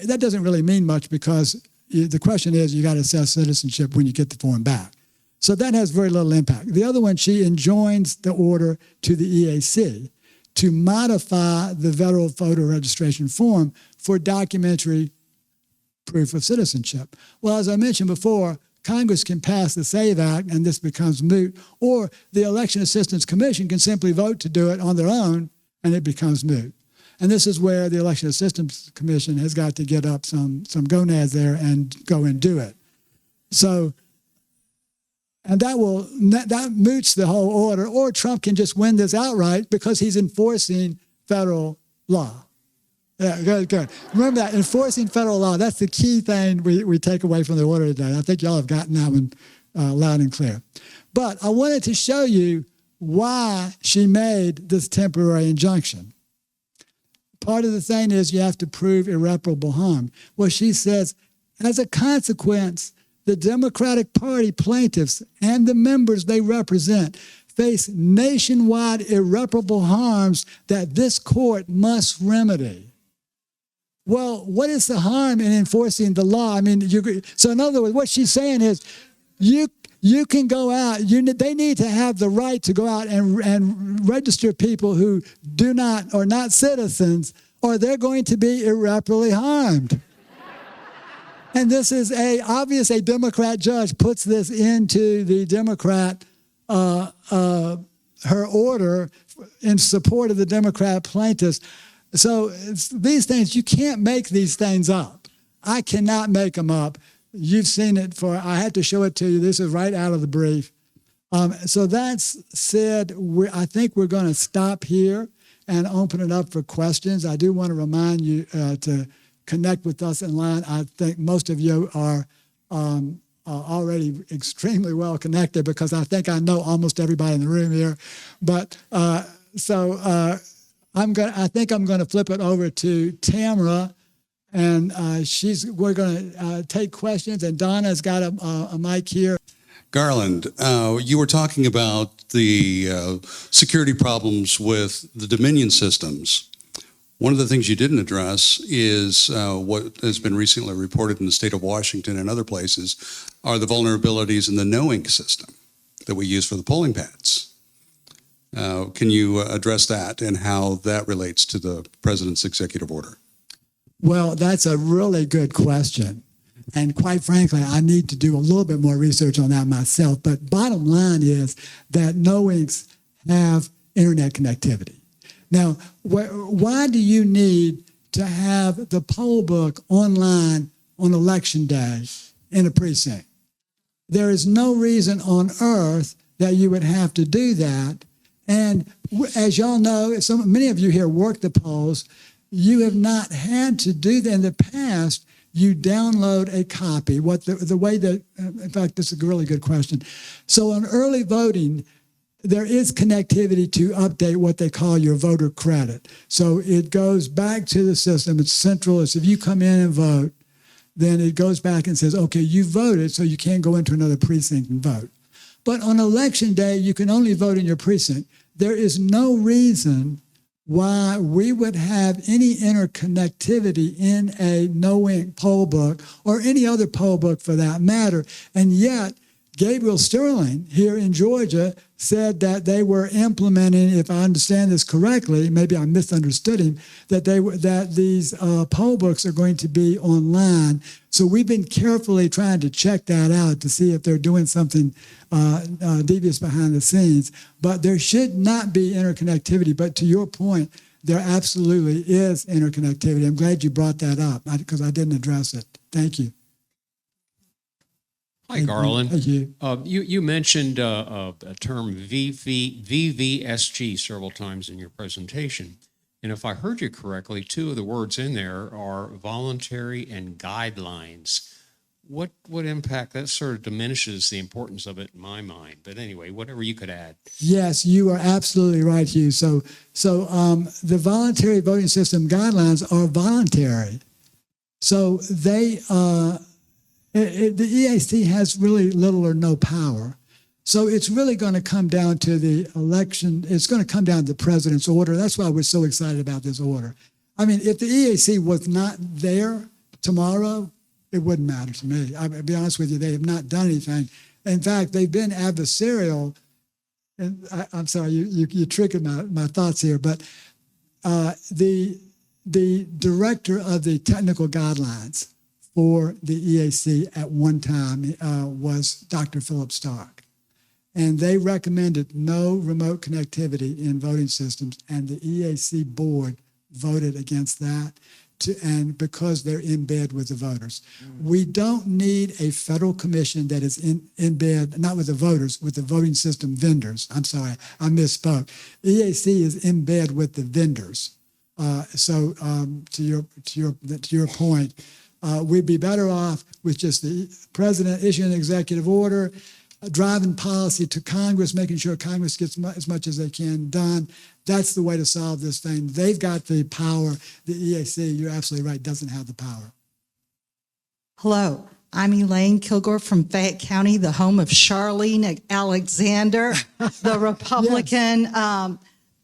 that doesn't really mean much, because the question is, you got to assess citizenship when you get the form back. So that has very little impact. The other one, she enjoins the order to the EAC to modify the federal voter registration form for documentary proof of citizenship. Well, as I mentioned before, Congress can pass the SAVE Act and this becomes moot, or the Election Assistance Commission can simply vote to do it on their own and it becomes moot. And this is where the Election Assistance Commission has got to get up some gonads there and go and do it. So, and that moots the whole order, or Trump can just win this outright because he's enforcing federal law. Yeah, good. Remember that, enforcing federal law, that's the key thing we take away from the order today. I think y'all have gotten that one loud and clear. But I wanted to show you why she made this temporary injunction. Part of the thing is you have to prove irreparable harm. Well, she says, as a consequence, the Democratic Party plaintiffs and the members they represent face nationwide irreparable harms that this court must remedy. Well, what is the harm in enforcing the law? I mean, so in other words, what she's saying is you can go out, they need to have the right to go out and register people who are not citizens, or they're going to be irreparably harmed. And this is a Democrat judge puts this into the Democrat, her order in support of the Democrat plaintiffs. So these things, you can't make these things up. I cannot make them up. You've seen it I had to show it to you. This is right out of the brief. So that's said, I think we're going to stop here and open it up for questions. I do want to remind you to connect with us in line. I think most of you are already extremely well connected because I think I know almost everybody in the room here. But I think I'm going to flip it over to Tamara, and we're going to take questions. And Donna's got a mic here. Garland, you were talking about the security problems with the Dominion systems. One of the things you didn't address is what has been recently reported in the state of Washington and other places are the vulnerabilities in the no-ink system that we use for the polling pads. Can you address that and how that relates to the president's executive order? Well, that's a really good question. And quite frankly, I need to do a little bit more research on that myself. But bottom line is that no-inks have internet connectivity. Now, why do you need to have the poll book online on election day in a precinct? There is no reason on earth that you would have to do that. And as y'all know, many of you here work the polls. You have not had to do that in the past. You download a copy. In fact, this is a really good question. So on early voting, there is connectivity to update what they call your voter credit. So it goes back to the system. It's central. It's if you come in and vote, then it goes back and says, okay, you voted, so you can't go into another precinct and vote. But on election day, you can only vote in your precinct. There is no reason why we would have any interconnectivity in a no-ink poll book or any other poll book for that matter. And yet, Gabriel Sterling here in Georgia said that they were implementing, if I understand this correctly, maybe I misunderstood him, that these poll books are going to be online. So we've been carefully trying to check that out to see if they're doing something devious behind the scenes. But there should not be interconnectivity. But to your point, there absolutely is interconnectivity. I'm glad you brought that up because I didn't address it. Thank you. Hi, Garland. Thank you. You mentioned a term VVSG several times in your presentation. And if I heard you correctly, two of the words in there are voluntary and guidelines. What impact? That sort of diminishes the importance of it in my mind. But anyway, whatever you could add. Yes, you are absolutely right, Hugh. So the voluntary voting system guidelines are voluntary. So they... the EAC has really little or no power. So it's really going to come down to the election. It's going to come down to the president's order. That's why we're so excited about this order. I mean, if the EAC was not there tomorrow, it wouldn't matter to me. I'll be honest with you, they have not done anything. In fact, they've been adversarial. And I'm sorry, you triggered my thoughts here, but the director of the technical guidelines for the EAC at one time was Dr. Philip Stark. And they recommended no remote connectivity in voting systems, and the EAC board voted against that and because they're in bed with the voters. We don't need a federal commission that is in bed, not with the voters, with the voting system vendors. I'm sorry, I misspoke. EAC is in bed with the vendors. So to your point, we'd be better off with just the president issuing an executive order, driving policy to Congress, making sure Congress gets as much as they can done. That's the way to solve this thing. They've got the power. The EAC, you're absolutely right, doesn't have the power. Hello, I'm Elaine Kilgore from Fayette County, the home of Charlene Alexander, the Republican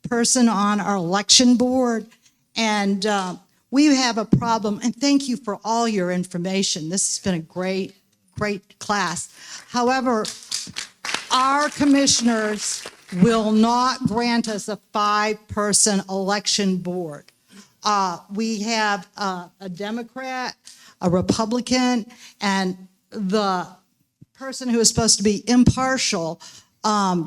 person on our election board. And we have a problem, and thank you for all your information. This has been a great class. However, our commissioners will not grant us a 5-person election board. We have a Democrat, a Republican, and the person who is supposed to be impartial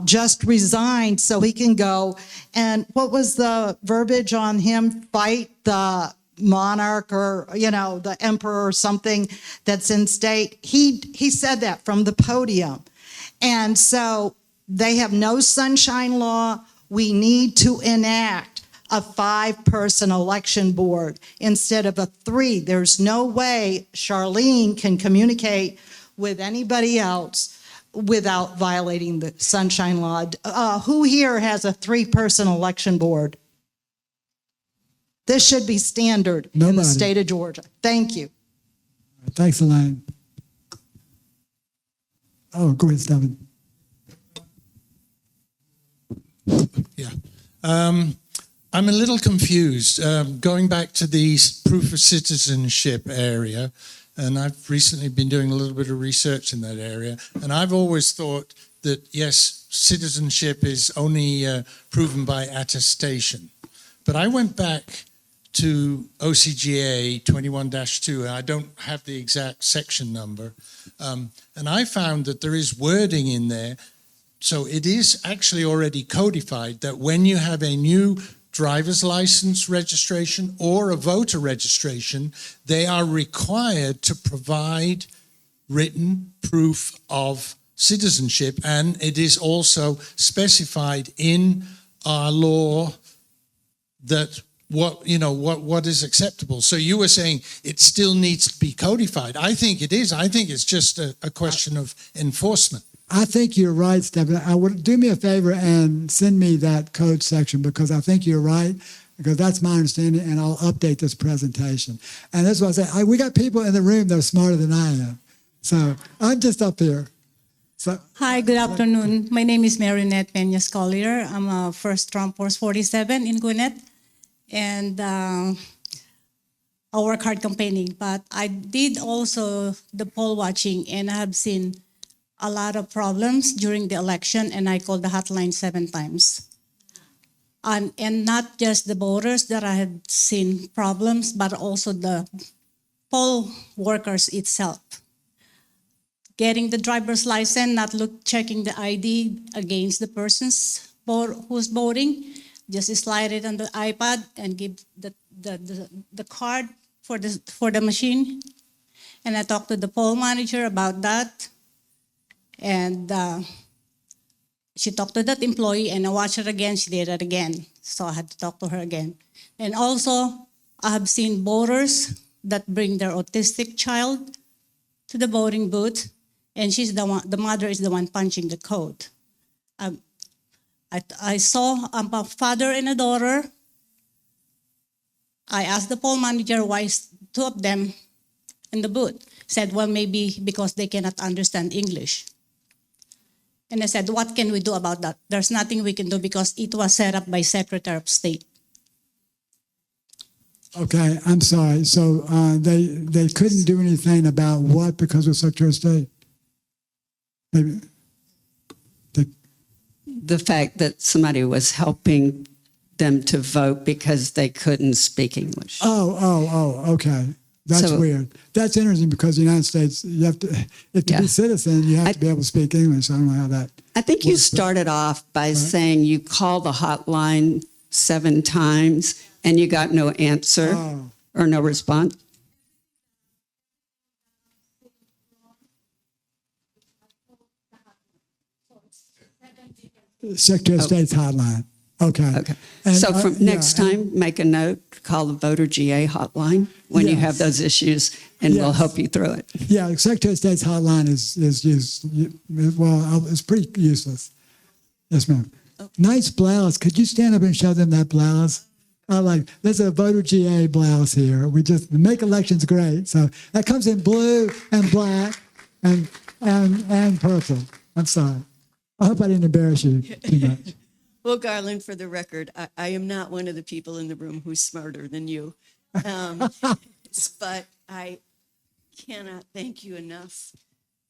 just resigned so he can go. And what was the verbiage on him? Fight the monarch or, the emperor or something that's in state. He said that from the podium. And so they have no sunshine law. We need to enact a 5-person election board instead of a 3. There's no way Charlene can communicate with anybody else without violating the sunshine law. Who here has a 3-person election board? This should be standard in the state of Georgia. Thank you. Thanks, Elaine. Oh, go ahead, Stephen. Yeah. I'm a little confused. Going back to the proof of citizenship area, and I've recently been doing a little bit of research in that area, and I've always thought that, yes, citizenship is only proven by attestation. But I went back to OCGA 21-2, and I don't have the exact section number, and I found that there is wording in there. So it is actually already codified that when you have a new driver's license registration or a voter registration, they are required to provide written proof of citizenship, and it is also specified in our law that what is acceptable. So you were saying it still needs to be codified. I think it is. I think it's just a question of enforcement. I think you're right, Stephen. I would do me a favor and send me that code section, because I think you're right, because that's my understanding, and I'll update this presentation. And that's what I say. We got people in the room that are smarter than I am. So I'm just up here. So, hi, good afternoon. My name is Marinette Peña Collier. I'm a first Trump Force 47 in Gwinnett, and I work hard campaigning. But I did also the poll watching, and I have seen a lot of problems during the election, and I called the hotline 7 times. And not just the voters that I had seen problems, but also the poll workers itself. Getting the driver's license, not checking the ID against the person's who's voting, just slide it on the iPad and give the card for the machine. And I talked to the poll manager about that. And she talked to that employee, and I watched her again. She did it again. So I had to talk to her again. And also, I have seen voters that bring their autistic child to the voting booth, and she's the mother is the one punching the code. I saw a father and a daughter. I asked the poll manager why 2 of them in the booth. Said, well, maybe because they cannot understand English. And I said, what can we do about that? There's nothing we can do because it was set up by Secretary of State. okay, I'm sorry. So they couldn't do anything about what because of Secretary of State? Maybe The fact that somebody was helping them to vote because they couldn't speak English. Oh, okay. That's weird. That's interesting because the United States, you have to, if to be a citizen, you have to be able to speak English. I don't know how that. I think you started off by saying you called the hotline 7 times and you got no answer or no response. Secretary of State's hotline. Okay. And, so from next time, make a note, call the VoterGA hotline when you have those issues, and we'll help you through it. Yeah, Secretary of State's hotline is it's pretty useless. Yes, ma'am. Nice blouse. Could you stand up and show them that blouse? I like, there's a VoterGA blouse here. We just make elections great. So that comes in blue and black and purple. I'm sorry. I hope I didn't embarrass you too much. Well, Garland, for the record, I am not one of the people in the room who's smarter than you. But I cannot thank you enough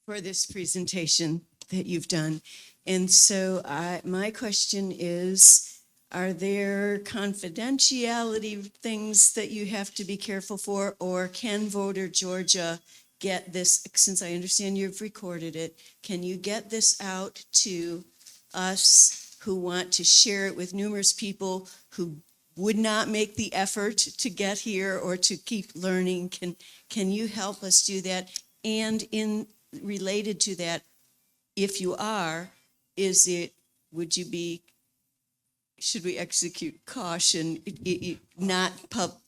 for this presentation that you've done. And so my question is, are there confidentiality things that you have to be careful for, or can Voter Georgia get this, since I understand you've recorded it, can you get this out to us who want to share it with numerous people who would not make the effort to get here or to keep learning? Can you help us do that? And related to that, if you are, should we execute caution, not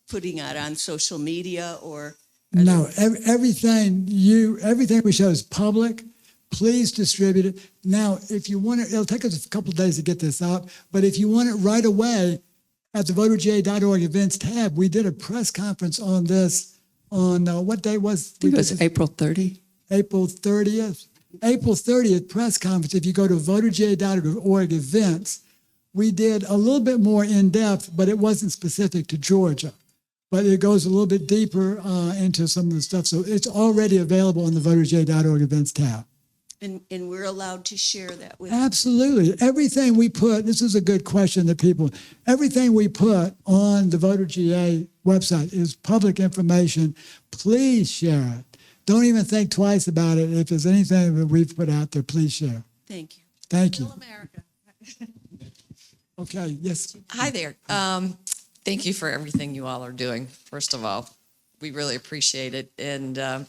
putting it on social media or? No, everything we show is public. Please distribute it. Now, if you want it, it'll take us a couple of days to get this up, but if you want it right away, at the VoterGA.org events tab, we did a press conference on this on what day was? I think it was April 30. April 30th. April 30th press conference. If you go to VoterGA.org events, we did a little bit more in depth, but it wasn't specific to Georgia. But it goes a little bit deeper into some of the stuff. So it's already available on the VoterGA.org events tab. And we're allowed to share that with Absolutely. Everything we put, this is a good question that people, everything we put on the VoterGA website is public information. Please share it. Don't even think twice about it. If there's anything that we've put out there, please share. Thank you. Thank you. America. Okay, yes. Hi there. Thank you for everything you all are doing. First of all, we really appreciate it. And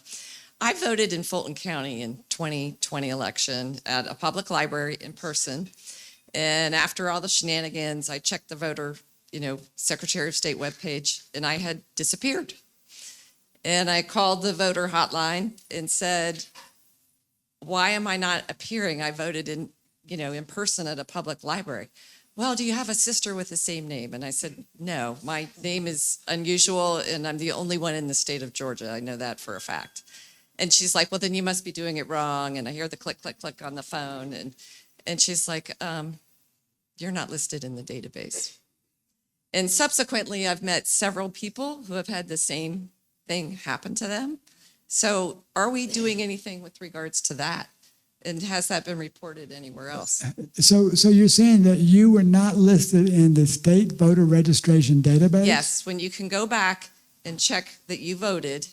I voted in Fulton County in 2020 election at a public library in person. And after all the shenanigans, I checked the voter, Secretary of State webpage, and I had disappeared. And I called the voter hotline and said, why am I not appearing? I voted in person at a public library. Well, do you have a sister with the same name? And I said, no, my name is unusual and I'm the only one in the state of Georgia. I know that for a fact. And she's like, well, then you must be doing it wrong. And I hear the click, click, click on the phone. And she's like, you're not listed in the database. And subsequently, I've met several people who have had the same thing happen to them. So are we doing anything with regards to that? And has that been reported anywhere else? So you're saying that you were not listed in the state voter registration database? Yes, when you can go back and check that you voted,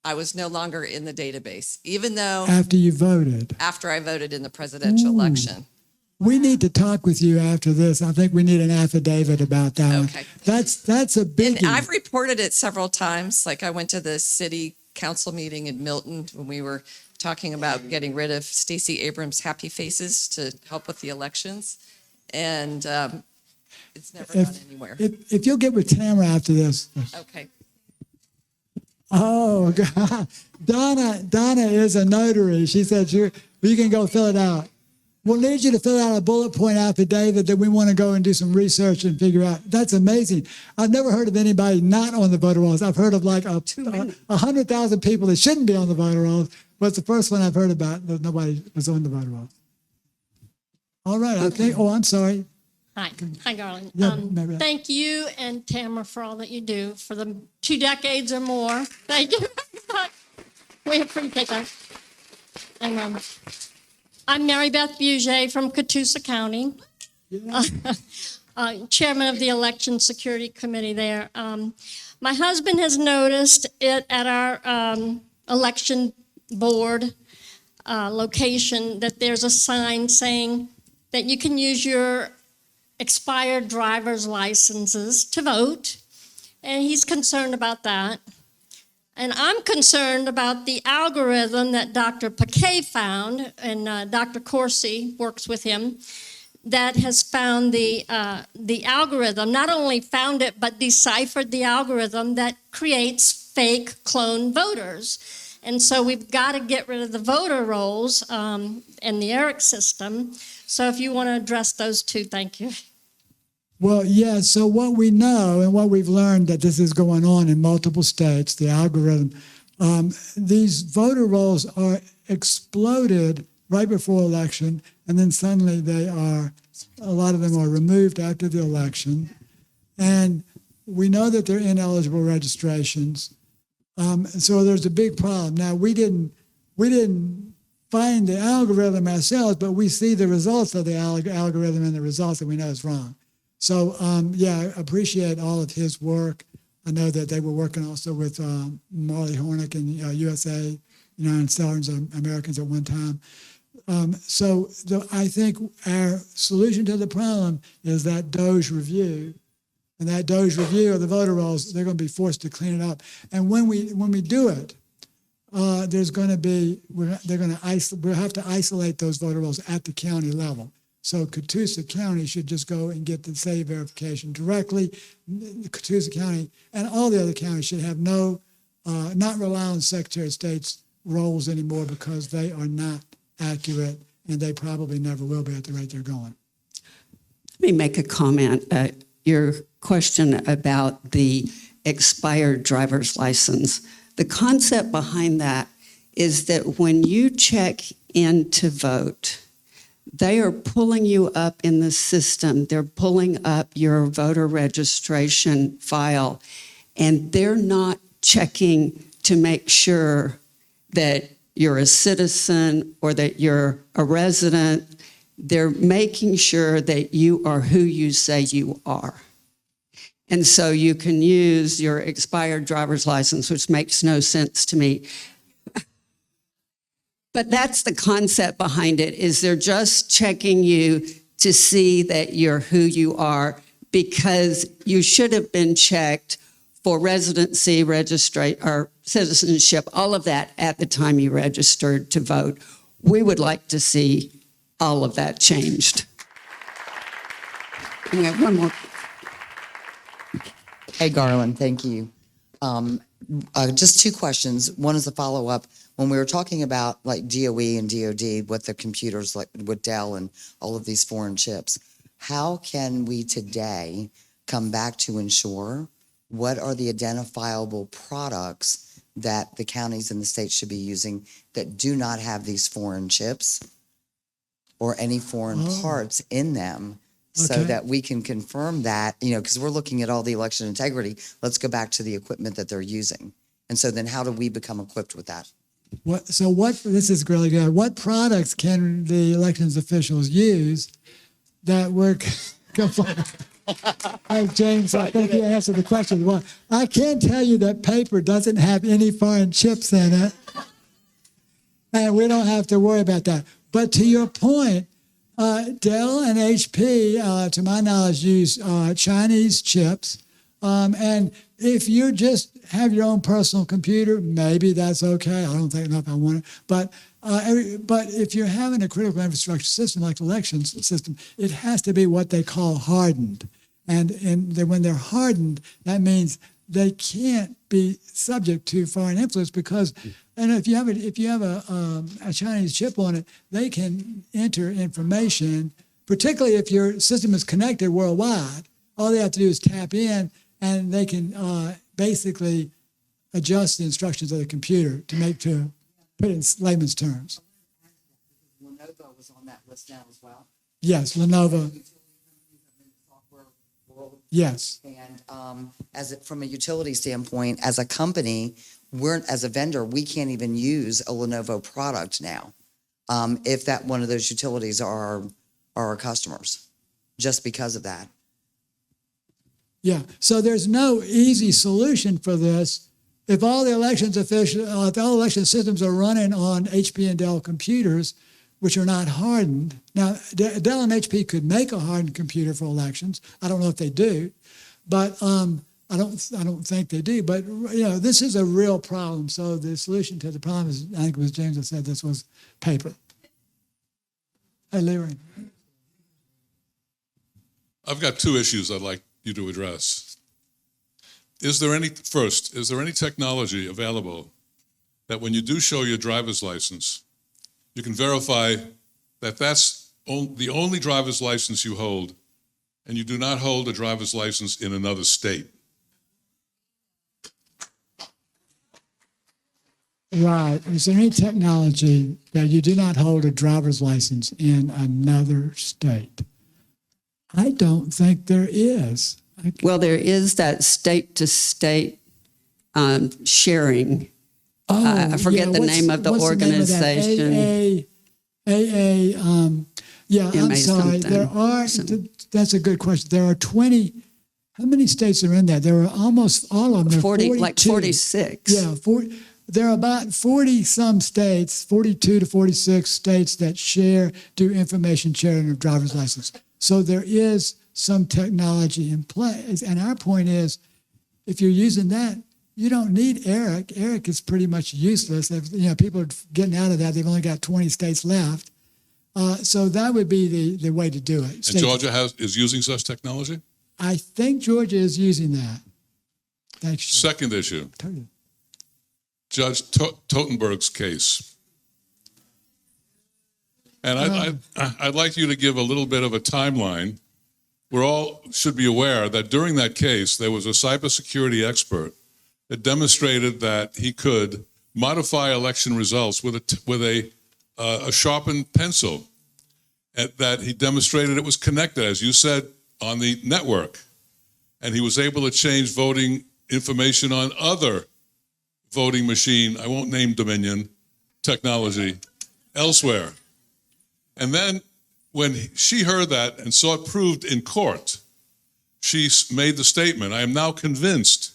I was no longer in the database, even though After you voted? after I voted in the presidential election. We need to talk with you after this. I think we need an affidavit about that Okay. one. That's a biggie. And I've reported it several times. Like I went to the city council meeting in Milton when we were talking about getting rid of Stacey Abrams' happy faces to help with the elections. And it's never gone anywhere. If you'll get with Tamara after this. Okay. Oh, God. Donna is a notary. She said, you can go fill it out. We'll need you to fill out a bullet point affidavit that we want to go and do some research and figure out. That's amazing. I've never heard of anybody not on the voter rolls. I've heard of like 100,000 people that shouldn't be on the voter rolls, but it's the first one I've heard about that nobody was on the voter rolls. All right. I think, I'm sorry. Hi, Garland. Yeah, maybe. Thank you and Tamara for all that you do for the 2 decades or more. Thank you. We appreciate that. And I'm Mary Beth Bugé from Catoosa County, chairman of the Election Security Committee there. My husband has noticed it at our election board location that there's a sign saying that you can use your expired driver's licenses to vote, and he's concerned about that. And I'm concerned about the algorithm that Dr. Paquet found, and Dr. Corsi works with him, that has found the algorithm, not only found it, but deciphered the algorithm that creates fake clone voters. And so we've got to get rid of the voter rolls and the ERIC system. So if you want to address those two, thank you. Well, yeah, so what we know and what we've learned that this is going on in multiple states, the algorithm, these voter rolls are exploded right before election, and then suddenly a lot of them are removed after the election. And we know that they're ineligible registrations. So there's a big problem. Now, we didn't find the algorithm ourselves, but we see the results of the algorithm and the results that we know is wrong. So, yeah, I appreciate all of his work. I know that they were working also with Marley Hornick and USA, and Sellers of Americans at one time. I think our solution to the problem is that Doge review. And that Doge review of the voter rolls, they're going to be forced to clean it up. And when we do it, we'll have to isolate those voter rolls at the county level. So Catoosa County should just go and get the SAY verification directly. Catoosa County and all the other counties should have not rely on Secretary of State's rolls anymore, because they are not accurate, and they probably never will be at the rate they're going. Let me make a comment. Your question about the expired driver's license. The concept behind that is that when you check in to vote, they are pulling you up in the system. They're pulling up your voter registration file, and they're not checking to make sure that you're a citizen or that you're a resident. They're making sure that you are who you say you are. And so you can use your expired driver's license, which makes no sense to me. But that's the concept behind it, is they're just checking you to see that you're who you are, because you should have been checked for residency, or citizenship, all of that at the time you registered to vote. We would like to see all of that changed. We have one more. Hey, Garland, thank you. Just two questions. One is a follow-up. When we were talking about like DOE and DOD with the computers, like with Dell and all of these foreign chips, how can we today come back to ensure what are the identifiable products that the counties and the states should be using that do not have these foreign chips or any foreign parts in them, so that we can confirm that, because we're looking at all the election integrity. Let's go back to the equipment that they're using. And so then how do we become equipped with that? This is really good. What products can the elections officials use that work? James, I think you answered the question. Well, I can tell you that paper doesn't have any foreign chips in it, and we don't have to worry about that. But to your point, Dell and HP, to my knowledge, use Chinese chips. And if you just have your own personal computer, maybe that's okay. I don't think enough I want it. But if you're having a critical infrastructure system like the elections system, it has to be what they call hardened. And when they're hardened, that means they can't be subject to foreign influence, because, and if you have a Chinese chip on it, they can enter information, particularly if your system is connected worldwide. All they have to do is tap in, and they can basically adjust the instructions of the computer to put it in layman's terms. Lenovo was on that list now as well. Yes, Lenovo. Yes. And from a utility standpoint, as a company, as a vendor, we can't even use a Lenovo product now, if that one of those utilities are our customers, just because of that. Yeah. So there's no easy solution for this. If all the if all election systems are running on HP and Dell computers, which are not hardened. Now, Dell and HP could make a hardened computer for elections. I don't know if they do, but I don't think they do. But this is a real problem. So the solution to the problem is, I think it was James that said this, was paper. Hey, Larry. I've got two issues I'd like you to address. Is there any technology available that when you do show your driver's license, you can verify that that's the only driver's license you hold, and you do not hold a driver's license in another state. Right. Is there any technology that you do not hold a driver's license in another state? I don't think there is. Well, there is that state-to-state sharing. I forget the name of the organization. Yeah, I'm sorry. something. There are, that's a good question. There are 20, how many states are in that? There are almost all of them. There are 40, like 42. 46. Yeah, there are about 40 some states, 42 to 46 states that do information sharing of driver's license. So there is some technology in place. And our point is, if you're using that, you don't need ERIC. ERIC is pretty much useless. If, people are getting out of that. They've only got 20 states left. So that would be the way to do it. And Georgia is using such technology? I think Georgia is using that. Thanks. Second issue. Judge Totenberg's case. And I'd like you to give a little bit of a timeline. We all should be aware that during that case, there was a cybersecurity expert that demonstrated that he could modify election results with a sharpened pencil, and that he demonstrated it was connected, as you said, on the network. And he was able to change voting information on other voting machine, I won't name Dominion, technology, elsewhere. And then when she heard that and saw it proved in court, she made the statement, I am now convinced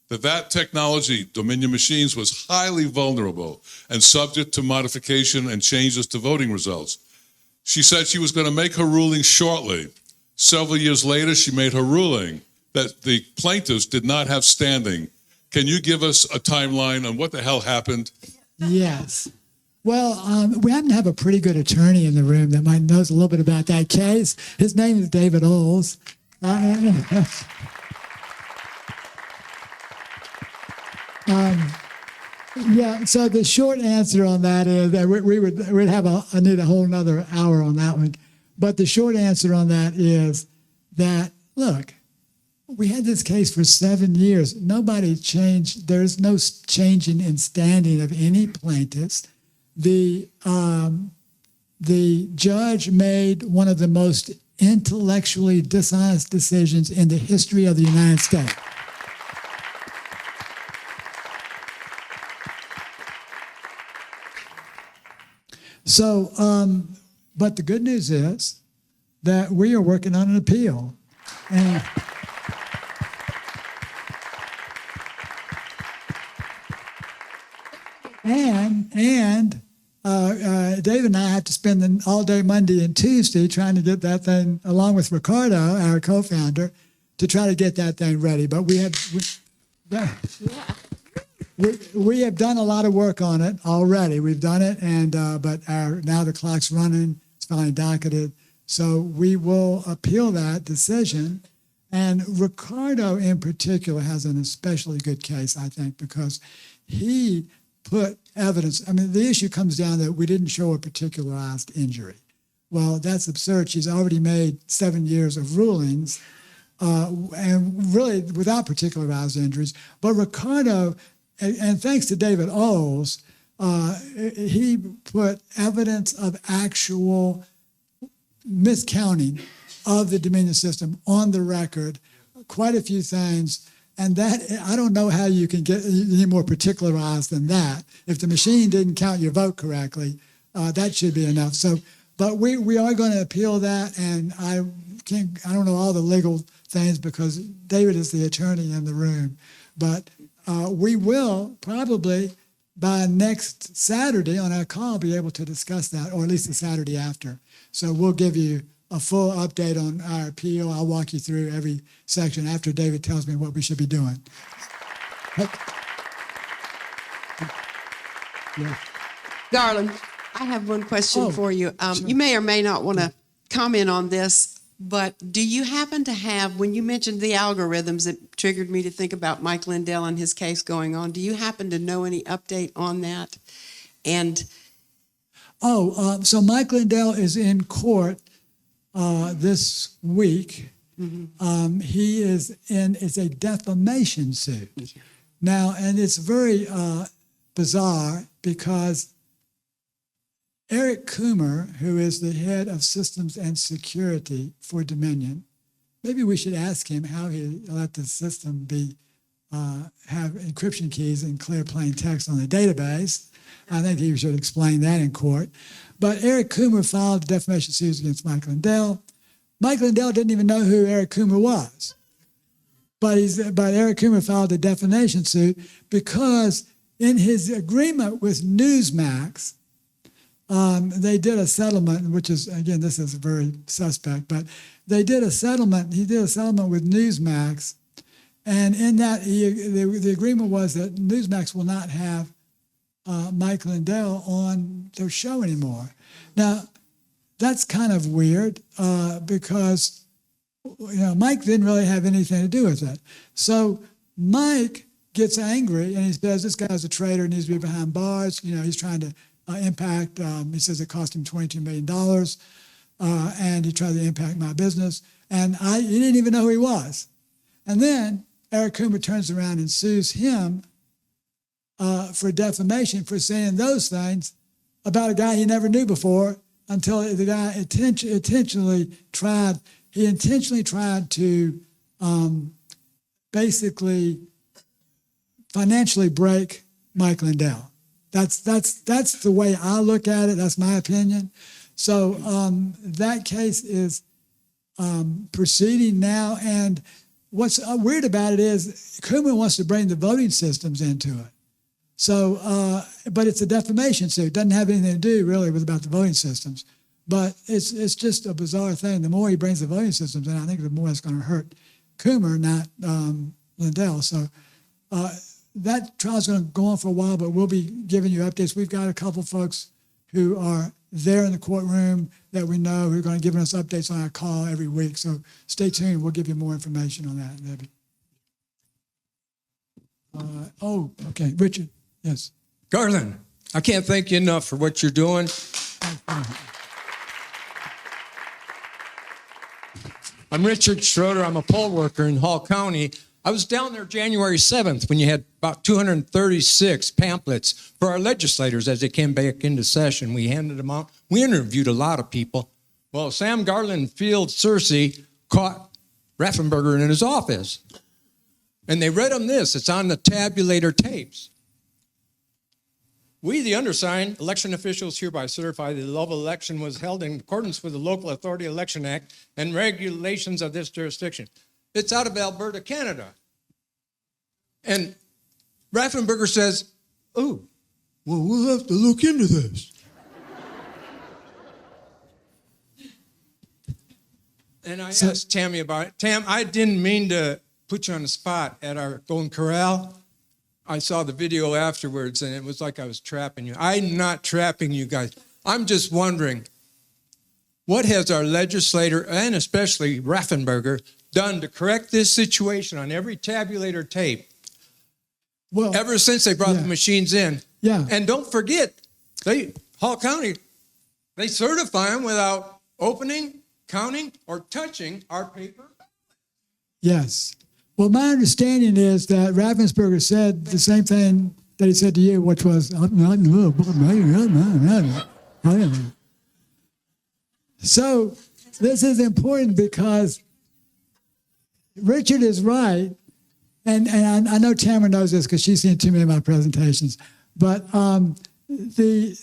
that technology, Dominion machines, was highly vulnerable and subject to modification and changes to voting results. She said she was going to make her ruling shortly. Several years later, she made her ruling that the plaintiffs did not have standing. Can you give us a timeline on what the hell happened? Yes. Well, we happen to have a pretty good attorney in the room that knows a little bit about that case. His name is David Oles. Yeah, so the short answer on that is that we'd need a whole nother hour on that one. But the short answer on that is that, look, we had this case for 7 years. Nobody changed. There's no changing in standing of any plaintiffs. The judge made one of the most intellectually dishonest decisions in the history of the United States. So, but the good news is that we are working on an appeal. And Dave and I have to spend all day Monday and Tuesday trying to get that thing, along with Ricardo, our co-founder, to try to get that thing ready. But we have done a lot of work on it already. We've done it, and but now the clock's running. It's finally docketed, so we will appeal that decision. And Ricardo, in particular, has an especially good case, I think, because he put evidence. I mean, the issue comes down that we didn't show a particularized injury. Well, that's absurd. She's already made 7 years of rulings, and really without particularized injuries. But Ricardo, and thanks to David Oles, he put evidence of actual miscounting of the Dominion system on the record, quite a few things. And that, I don't know how you can get any more particularized than that. If the machine didn't count your vote correctly, that should be enough. So, but we are going to appeal that, and I don't know all the legal things because David is the attorney in the room. But we will probably by next Saturday on our call be able to discuss that, or at least the Saturday after. So we'll give you a full update on our appeal. I'll walk you through every section after David tells me what we should be doing. Yeah. Garland, I have one question for you. Sure. You may or may not want to comment on this, but do you happen to have, when you mentioned the algorithms, it triggered me to think about Mike Lindell and his case going on. Do you happen to know any update on that? And so Mike Lindell is in court this week, He is it's a defamation suit. Now, and it's very bizarre because Eric Coomer, who is the head of systems and security for Dominion, maybe we should ask him how he let the system be have encryption keys in clear plain text on the database. I think he should explain that in court. But Eric Coomer filed defamation suits against Mike Lindell. Mike Lindell didn't even know who Eric Coomer was. But Eric Coomer filed a defamation suit because in his agreement with Newsmax, they did a settlement, which is, again, this is very suspect, but they did a settlement. He did a settlement with Newsmax. And in that, the agreement was that Newsmax will not have Mike Lindell on their show anymore. Now, that's kind of weird because Mike didn't really have anything to do with it. So Mike gets angry and he says, this guy's a traitor, needs to be behind bars. He's trying to impact, he says it cost him $22 million and he tried to impact my business. And he didn't even know who he was. And then Eric Coomer turns around and sues him for defamation for saying those things about a guy he never knew before until the guy intentionally tried to basically financially break Mike Lindell. That's the way I look at it. That's my opinion. So that case is proceeding now. And what's weird about it is Coomer wants to bring the voting systems into it. So, but it's a defamation suit. It doesn't have anything to do really with about the voting systems. But it's just a bizarre thing. The more he brings the voting systems in, I think the more it's going to hurt Coomer, not Lindell. So that trial's going to go on for a while, but we'll be giving you updates. We've got a couple folks who are there in the courtroom that we know who are going to give us updates on our call every week. So stay tuned. We'll give you more information on that, Debbie. Okay, Richard. Yes. Garland, I can't thank you enough for what you're doing. I'm Richard Schroeder. I'm a poll worker in Hall County. I was down there January 7th when you had about 236 pamphlets for our legislators as they came back into session. We handed them out. We interviewed a lot of people. Well, Sam Garland Field Cersei caught Raffensperger in his office. And they read him this. It's on the tabulator tapes. We, the undersigned, election officials hereby certify that the local election was held in accordance with the Local Authority Election Act and regulations of this jurisdiction. It's out of Alberta, Canada. And Raffensperger says, oh, well, we'll have to look into this. And I asked Tammy about it. Tam, I didn't mean to put you on the spot at our Golden Corral. I saw the video afterwards, and it was like I was trapping you. I'm not trapping you guys. I'm just wondering, what has our legislator, and especially Raffensperger, done to correct this situation on every tabulator tape? Well, ever since they brought the machines in. Yeah. And don't forget, Hall County, they certify them without opening, counting, or touching our paper. Yes. Well, my understanding is that Raffensperger said the same thing that he said to you, which was, so this is important because Richard is right, and I know Tamara knows this because she's seen too many of my presentations, but the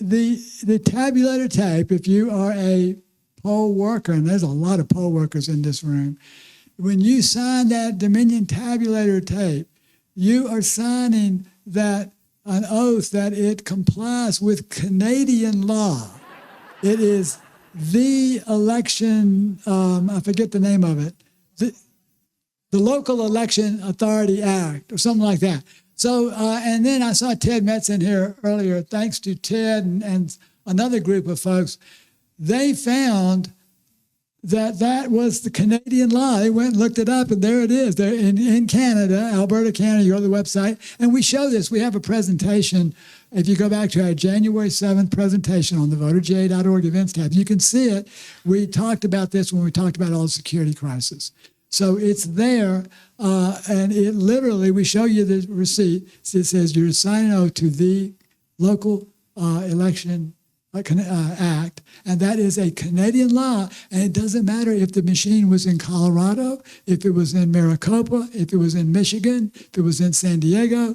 tabulator tape, if you are a poll worker, and there's a lot of poll workers in this room, when you sign that Dominion tabulator tape, you are signing that an oath that it complies with Canadian law. It is the election, I forget the name of it, the Local Election Authority Act or something like that. So, and then I saw Ted Metz in here earlier. Thanks to Ted and another group of folks, they found that was the Canadian law. They went and looked it up, and there it is. They're in Canada, Alberta, Canada. You go to the website, and we show this. We have a presentation. If you go back to our January 7th presentation on the VoterGA.org events tab, you can see it. We talked about this when we talked about all the security crisis. So it's there, and it literally, we show you the receipt. It says you're signing oath to the local election act, and that is a Canadian law, and it doesn't matter if the machine was in Colorado, if it was in Maricopa, if it was in Michigan, if it was in San Diego.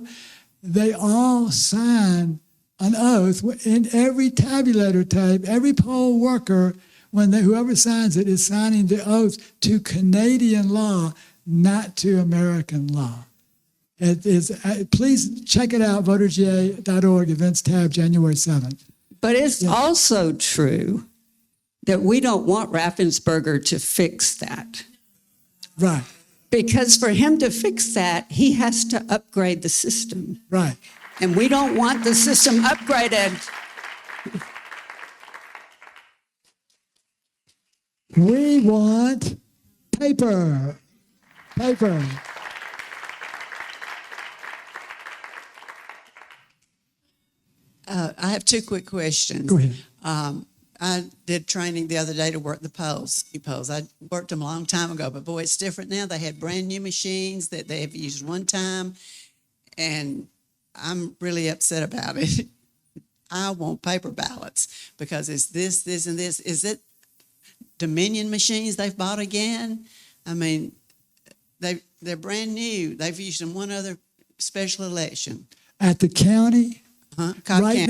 They all sign an oath in every tabulator tape. Every poll worker, whoever signs it, is signing the oath to Canadian law, not to American law. It is. Please check it out, VoterGA.org, events tab, January 7th. But it's also true that we don't want Raffensperger to fix that. Right. Because for him to fix that, he has to upgrade the system. Right. And we don't want the system upgraded. We want paper. Paper. I have two quick questions. Go ahead. I did training the other day to work the polls. I worked them a long time ago, but boy, it's different now. They have brand new machines that they have used one time, and I'm really upset about it. I want paper ballots because it's this, and this. Is it Dominion machines they've bought again? I mean, they're brand new. They've used them one other special election. At the county? Right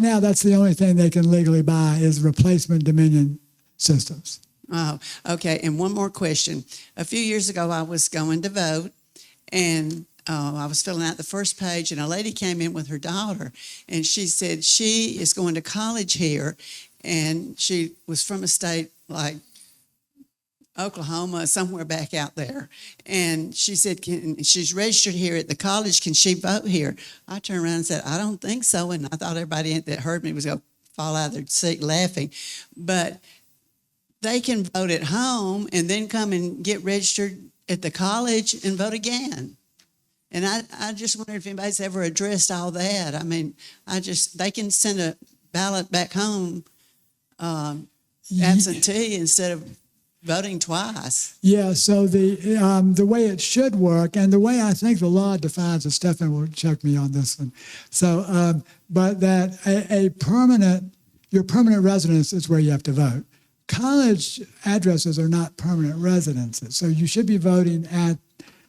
now, that's the only thing they can legally buy is replacement Dominion systems. Oh, okay. And one more question. A few years ago, I was going to vote, and I was filling out the first page, and a lady came in with her daughter, and she said she is going to college here, and she was from a state like Oklahoma, somewhere back out there. And she said, she's registered here at the college. Can she vote here? I turned around and said, I don't think so. And I thought everybody that heard me was going to fall out of their seat laughing. But they can vote at home and then come and get registered at the college and vote again. And I just wonder if anybody's ever addressed all that. I mean, they can send a ballot back home absentee instead of voting twice. Yeah, so the way it should work, and the way I think the law defines it, Stephan will check me on this one. So, but that your permanent residence is where you have to vote. College addresses are not permanent residences, so you should be voting at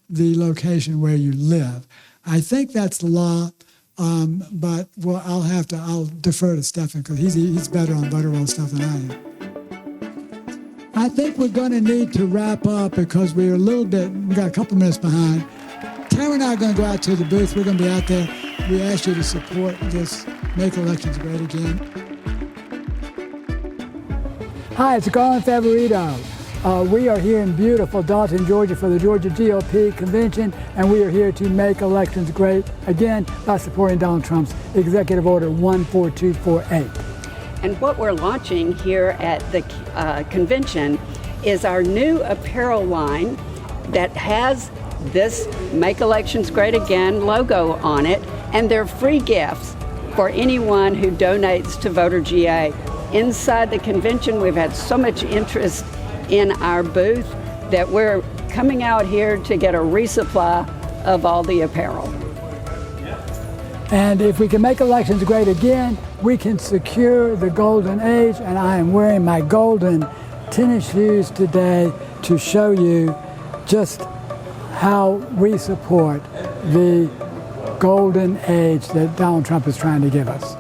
the location where you live. I think that's the law, but I'll defer to Stephan because he's better on voter roll stuff than I am. I think we're going to need to wrap up because we got a couple minutes behind. Tara and I are going to go out to the booth. We're going to be out there. We ask you to support this Make Elections Great Again. Hi, it's Garland Favorito. We are here in beautiful Dalton, Georgia for the Georgia GOP Convention, and we are here to make elections great again by supporting Donald Trump's Executive Order 14248. And what we're launching here at the convention is our new apparel line that has this Make Elections Great Again logo on it, and they're free gifts for anyone who donates to VoterGA. Inside the convention, we've had so much interest in our booth that we're coming out here to get a resupply of all the apparel. And if we can make elections great again, we can secure the golden age. And I am wearing my golden tennis shoes today to show you just how we support the golden age that Donald Trump is trying to give us.